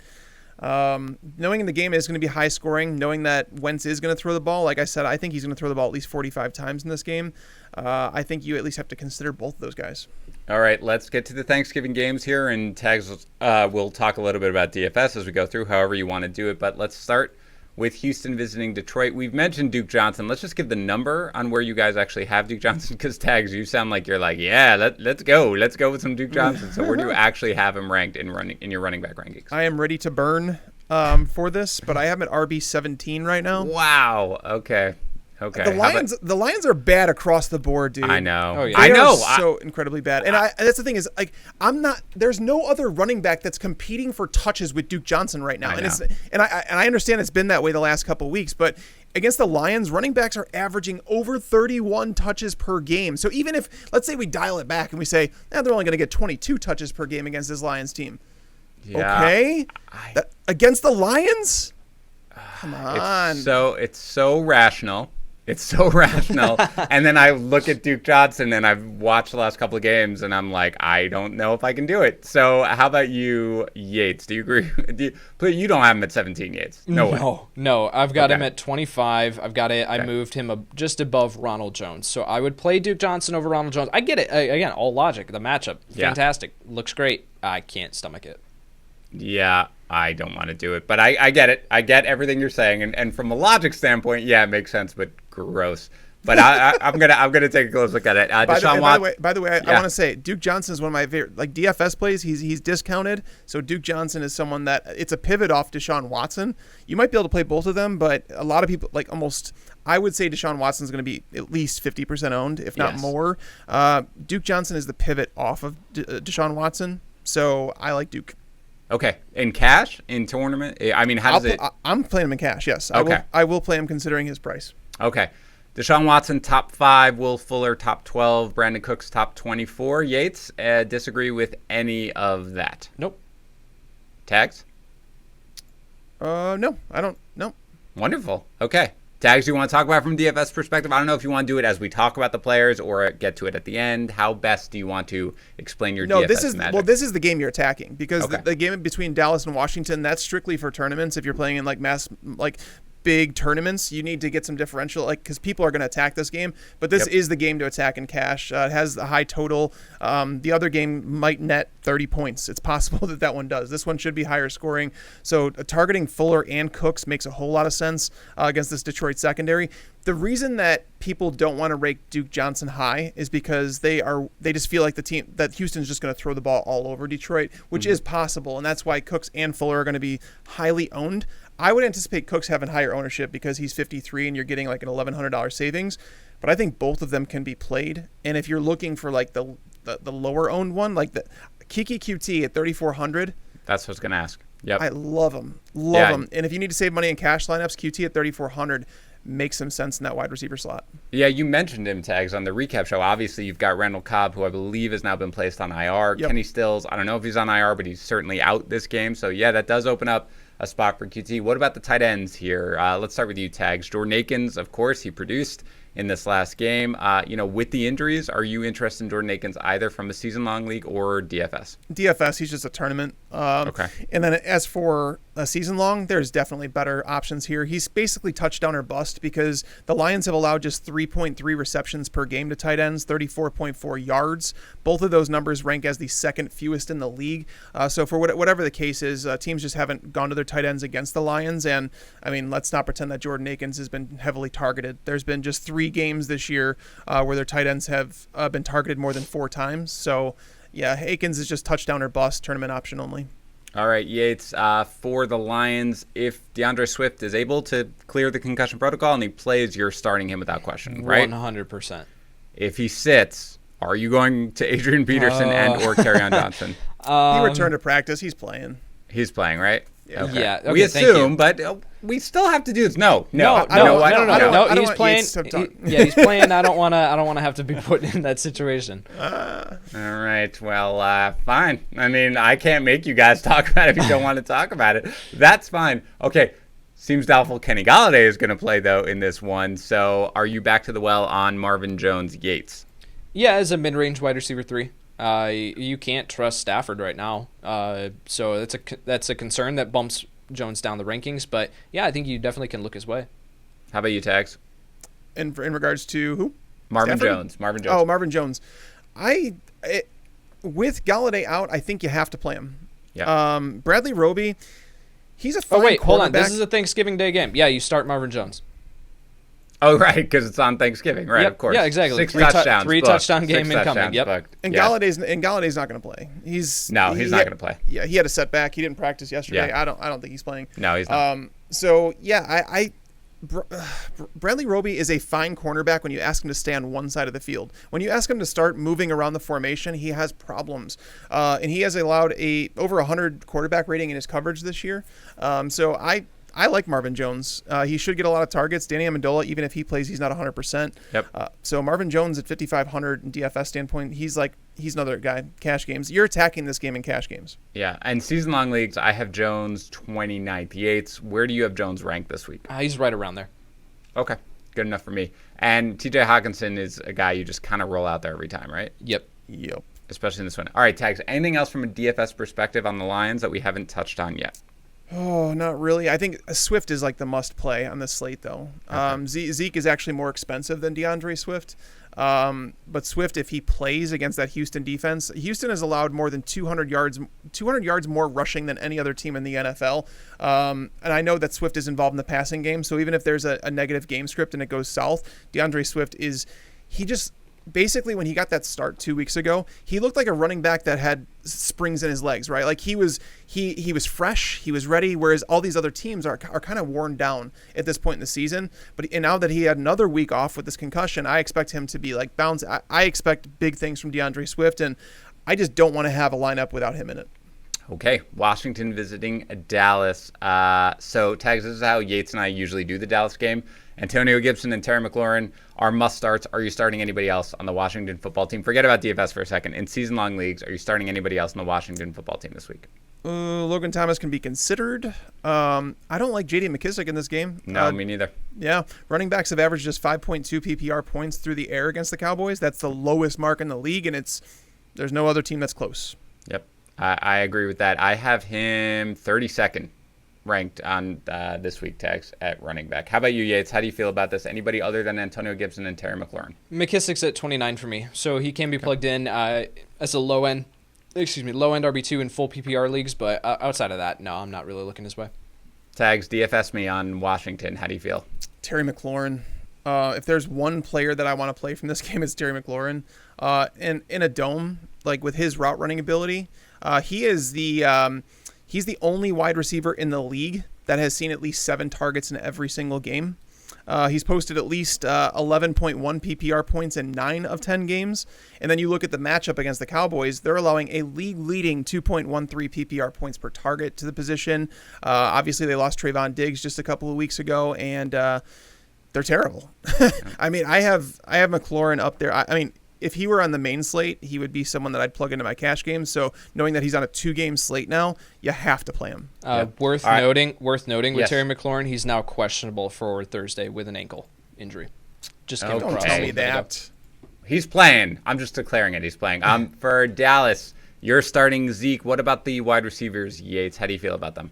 knowing the game is going to be high scoring, knowing that Wentz is going to throw the ball, like I said, I think he's going to throw the ball at least 45 times in this game. I think you at least have to consider both of those guys. All right, let's get to the Thanksgiving games here, and Tags will talk a little bit about DFS as we go through, however you want to do it. But let's start with Houston visiting Detroit. We've mentioned Duke Johnson. Let's just give the number on where you guys actually have Duke Johnson, because Tags, you sound like you're like, yeah, let's go with some Duke Johnson. So where do you actually have him ranked in your running back rankings? I am ready to burn for this, but I have him at RB17 right now. Wow. Okay. The Lions are bad across the board, dude. I know. Oh, yeah. I know. So incredibly bad. And that's the thing is, like, there's no other running back that's competing for touches with Duke Johnson right now. And I understand it's been that way the last couple of weeks, but against the Lions, running backs are averaging over 31 touches per game. So even if, let's say we dial it back and we say, they're only going to get 22 touches per game against this Lions team. Yeah. Okay? Against the Lions? Come on. It's so rational. It's so rational. And then I look at Duke Johnson, and I've watched the last couple of games, and I'm like, I don't know if I can do it. So how about you, Yates? Do you agree? You don't have him at 17, Yates. No way. No. I've got him at 25. I've got it. I moved him just above Ronald Jones. So I would play Duke Johnson over Ronald Jones. I get it. Again, all logic. The matchup, fantastic. Looks great. I can't stomach it. Yeah. I don't want to do it, but I get it. I get everything you're saying, and from a logic standpoint, yeah, it makes sense, but gross. But I'm gonna take a close look at it. Deshaun Watson. By the way, I want to say Duke Johnson is one of my favorite, like DFS plays. He's discounted, so Duke Johnson is someone that it's a pivot off Deshaun Watson. You might be able to play both of them, but a lot of people I would say Deshaun Watson is going to be at least 50% owned, if not more. Duke Johnson is the pivot off of Deshaun Watson, so I like Duke. Okay, in cash, in tournament. I mean, how does it? I'm playing him in cash. Yes. Okay. I will play him considering his price. Okay. Deshaun Watson, top 5. Will Fuller, top 12. Brandon Cooks, top 24. Yates, disagree with any of that? Nope. Tags? No, I don't. No. Wonderful. Okay. Tags, you want to talk about from DFS perspective? I don't know if you want to do it as we talk about the players or get to it at the end. How best do you want to explain your DFS magic? This is the game you're attacking because the game between Dallas and Washington, that's strictly for tournaments. If you're playing in big tournaments, you need to get some differential, because people are going to attack this game. But this is the game to attack in cash. It has a high total. The other game might net 30 points. It's possible that one does. This one should be higher scoring. So targeting Fuller and Cooks makes a whole lot of sense against this Detroit secondary. The reason that people don't want to rake Duke Johnson high is because they just feel like the team that Houston's just going to throw the ball all over Detroit, which is possible, and that's why Cooks and Fuller are going to be highly owned. I would anticipate Cooks having higher ownership because he's 53 and you're getting like an $1,100 savings, but I think both of them can be played. And if you're looking for like the lower owned one, like the Kiki QT at 3,400, that's what I was going to ask. Yep. I love him. Love him. And if you need to save money in cash lineups, QT at 3,400 makes some sense in that wide receiver slot. Yeah, you mentioned him, Tags, on the recap show. Obviously, you've got Randall Cobb, who I believe has now been placed on IR. Yep. Kenny Stills, I don't know if he's on IR, but he's certainly out this game. So, yeah, that does open up a spot for QT. What about the tight ends here? Let's start with you, Tags. Jordan Akins, of course, he produced in this last game. With the injuries, are you interested in Jordan Akins either from a season-long league or DFS? DFS, he's just a tournament. Okay. And then as for a season-long, there's definitely better options here. He's basically touchdown or bust because the Lions have allowed just 3.3 receptions per game to tight ends, 34.4 yards. Both of those numbers rank as the second fewest in the league. So for whatever the case is, teams just haven't gone to their tight ends against the Lions. And, I mean, let's not pretend that Jordan Akins has been heavily targeted. There's been just 3 games this year where their tight ends have been targeted more than 4 times. So, yeah, Akins is just touchdown or bust, tournament option only. All right, Yates, for the Lions, if DeAndre Swift is able to clear the concussion protocol and he plays, you're starting him without question, right? 100%. If he sits, are you going to Adrian Peterson and or Kerryon Johnson? He returned to practice. He's playing. He's playing, right? Yeah. Okay. Yeah. Okay, we assume, but we still have to do this. No. No. He's playing. He's playing. I don't want to have to be put in that situation. All right. Well, fine. I mean, I can't make you guys talk about it if you don't want to talk about it. That's fine. Okay. Seems doubtful Kenny Golladay is going to play though in this one. So, are you back to the well on Marvin Jones Yates? Yeah, as a mid-range wide receiver 3. You can't trust Stafford right now, so that's a concern that bumps Jones down the rankings. But yeah, I think you definitely can look his way. How about you, Tags? In regards to who? Marvin Stafford? Jones. Marvin Jones. Oh, Marvin Jones. With Golladay out, I think you have to play him. Yeah. Bradley Roby, he's a fine hold on. quarterback. This is a Thanksgiving Day game. Yeah, you start Marvin Jones. Oh, right, because it's on Thanksgiving, right? Yep. Of course. Yeah, exactly. 6 touchdowns. Three touchdown game incoming. Yep. Booked. And yeah. Galladay's not going to play. He's not going to play. Yeah, he had a setback. He didn't practice yesterday. Yeah. I don't think he's playing. No, he's not. So yeah, Bradley Roby is a fine cornerback when you ask him to stay on one side of the field. When you ask him to start moving around the formation, he has problems. And he has allowed over 100 quarterback rating in his coverage this year. So I like Marvin Jones. He should get a lot of targets. Danny Amendola, even if he plays, he's not 100%. Yep. So Marvin Jones at 5,500 in DFS standpoint, he's another guy. Cash games. You're attacking this game in cash games. Yeah, and season-long leagues, I have Jones 29th. Yates, where do you have Jones ranked this week? He's right around there. Okay, good enough for me. And TJ Hawkinson is a guy you just kind of roll out there every time, right? Yep. Especially in this one. All right, Tags, anything else from a DFS perspective on the Lions that we haven't touched on yet? Oh, not really. I think Swift is like the must play on this slate, though. Okay. Zeke is actually more expensive than DeAndre Swift. But Swift, if he plays against that Houston defense, Houston has allowed more than 200 yards more rushing than any other team in the NFL. And I know that Swift is involved in the passing game. So even if there's a negative game script and it goes south, DeAndre Swift he just basically, when he got that start 2 weeks ago, he looked like a running back that had springs in his legs, right? Like he was fresh, he was ready, whereas all these other teams are kind of worn down at this point in the season. And now that he had another week off with this concussion, I expect him to be like bounce. I expect big things from DeAndre Swift, and I just don't want to have a lineup without him in it. Okay, Washington visiting Dallas. So, Tags, this is how Yates and I usually do the Dallas game. Antonio Gibson and Terry McLaurin are must-starts. Are you starting anybody else on the Washington football team? Forget about DFS for a second. In season-long leagues, are you starting anybody else on the Washington football team this week? Logan Thomas can be considered. I don't like J.D. McKissick in this game. No, me neither. Yeah, running backs have averaged just 5.2 PPR points through the air against the Cowboys. That's the lowest mark in the league, and there's no other team that's close. Yep, I agree with that. I have him 32nd ranked on this week, Tags, at running back. How about you, Yates? How do you feel about this? Anybody other than Antonio Gibson and Terry McLaurin? McKissick's at 29 for me, so he can be plugged in as a low-end RB2 in full PPR leagues, but outside of that, no, I'm not really looking his way. Tags, DFS me on Washington. How do you feel? Terry McLaurin. If there's one player that I want to play from this game, it's Terry McLaurin. In a dome, like with his route running ability, he's the only wide receiver in the league that has seen at least 7 targets in every single game. He's posted at least 11.1 PPR points in 9 of 10 games. And then you look at the matchup against the Cowboys, they're allowing a league-leading 2.13 PPR points per target to the position. Obviously, they lost Trayvon Diggs just a couple of weeks ago, and they're terrible. I mean, I have McLaurin up there. I mean, if he were on the main slate, he would be someone that I'd plug into my cash games. So knowing that he's on a 2-game slate now, you have to play him. Worth noting with Yes. Terry McLaurin, he's now questionable for Thursday with an ankle injury. Just give Don't tell me that. He's playing. I'm just declaring it. He's playing. For Dallas, you're starting Zeke. What about the wide receivers, Yates? How do you feel about them?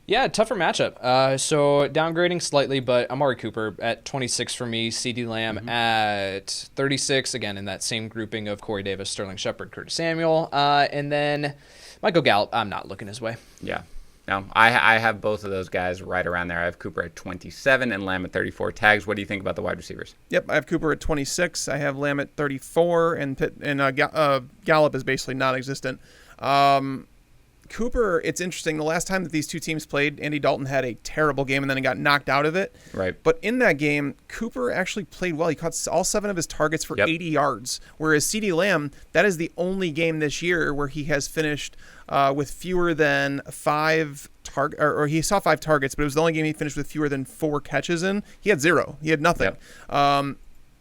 Yeah, tougher matchup. So downgrading slightly, but Amari Cooper at 26 for me, CeeDee Lamb at 36, again in that same grouping of Corey Davis, Sterling Shepard, Curtis Samuel, and then Michael Gallup. I'm not looking his way. Yeah. No, I have both of those guys right around there. I have Cooper at 27 and Lamb at 34. Tags, what do you think about the wide receivers? Yep, I have Cooper at 26. I have Lamb at 34, and Gallup is basically non-existent. Cooper, it's interesting. The last time that these two teams played, Andy Dalton had a terrible game and then he got knocked out of it. Right. But in that game, Cooper actually played well. He caught all 7 of his targets for 80 yards. Whereas CeeDee Lamb, that is the only game this year where he has finished with fewer than 5 targets, or he saw 5 targets, but it was the only game he finished with fewer than 4 catches in. He had 0. He had nothing. Yep.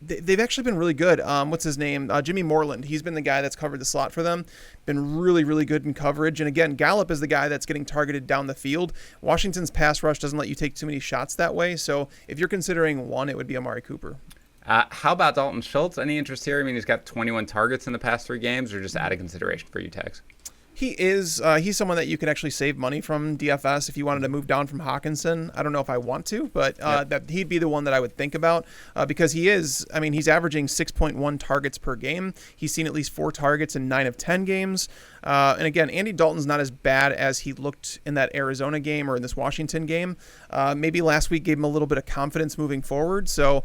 They've actually been really good. What's his name? Jimmy Moreland. He's been the guy that's covered the slot for them. Been really, really good in coverage. And again, Gallup is the guy that's getting targeted down the field. Washington's pass rush doesn't let you take too many shots that way. So if you're considering one, it would be Amari Cooper. How about Dalton Schultz? Any interest here? I mean, he's got 21 targets in the past 3 games, or just added consideration for you, Tags? He is. He's someone that you can actually save money from DFS if you wanted to move down from Hawkinson. I don't know if I want to, but that he'd be the one that I would think about because he is. I mean, he's averaging 6.1 targets per game. He's seen at least 4 targets in 9 of 10 games. And again, Andy Dalton's not as bad as he looked in that Arizona game or in this Washington game. Maybe last week gave him a little bit of confidence moving forward. So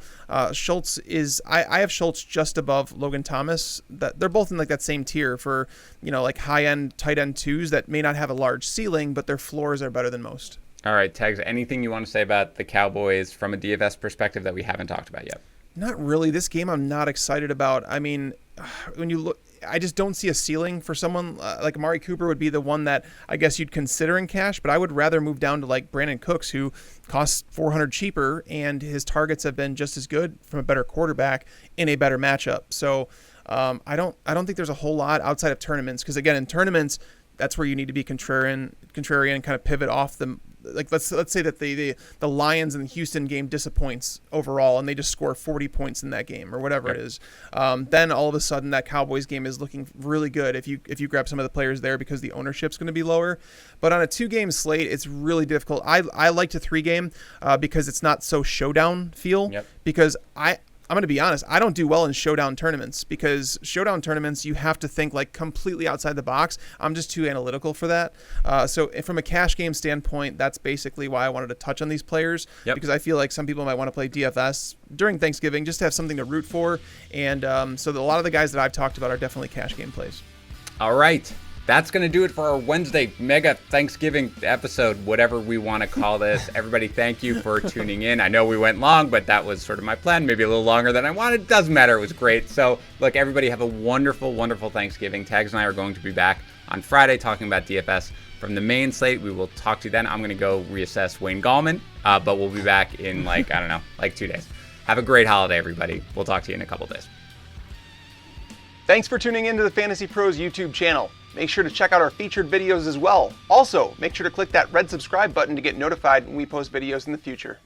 Schultz is. I have Schultz just above Logan Thomas. That they're both in like that same tier for like high end tight end 2s that may not have a large ceiling, but their floors are better than most. All right, Tags, anything you want to say about the Cowboys from a DFS perspective that we haven't talked about yet? Not really. This game I'm not excited about. I mean, when you look, I just don't see a ceiling for someone like Amari Cooper would be the one that I guess you'd consider in cash, but I would rather move down to like Brandon Cooks, who costs $400 cheaper, and his targets have been just as good from a better quarterback in a better matchup. So I don't think there's a whole lot outside of tournaments, because again, in tournaments, that's where you need to be contrarian and kind of pivot off the like let's say that the Lions and Houston game disappoints overall, and they just score 40 points in that game or whatever it is. Then all of a sudden that Cowboys game is looking really good if you grab some of the players there because the ownership's going to be lower. But on a 2-game slate, it's really difficult. I like to 3-game because it's not so showdown feel. Because I'm going to be honest, I don't do well in showdown tournaments because showdown tournaments, you have to think like completely outside the box. I'm just too analytical for that. So from a cash game standpoint, that's basically why I wanted to touch on these players because I feel like some people might want to play DFS during Thanksgiving just to have something to root for. And so a lot of the guys that I've talked about are definitely cash game plays. All right. That's going to do it for our Wednesday mega Thanksgiving episode, whatever we want to call this. Everybody, thank you for tuning in. I know we went long, but that was sort of my plan. Maybe a little longer than I wanted. Doesn't matter. It was great. So, look, everybody have a wonderful, wonderful Thanksgiving. Tags and I are going to be back on Friday talking about DFS from the main slate. We will talk to you then. I'm going to go reassess Wayne Gallman, but we'll be back in 2 days. Have a great holiday, everybody. We'll talk to you in a couple days. Thanks for tuning in to the Fantasy Pros YouTube channel. Make sure to check out our featured videos as well. Also, make sure to click that red subscribe button to get notified when we post videos in the future.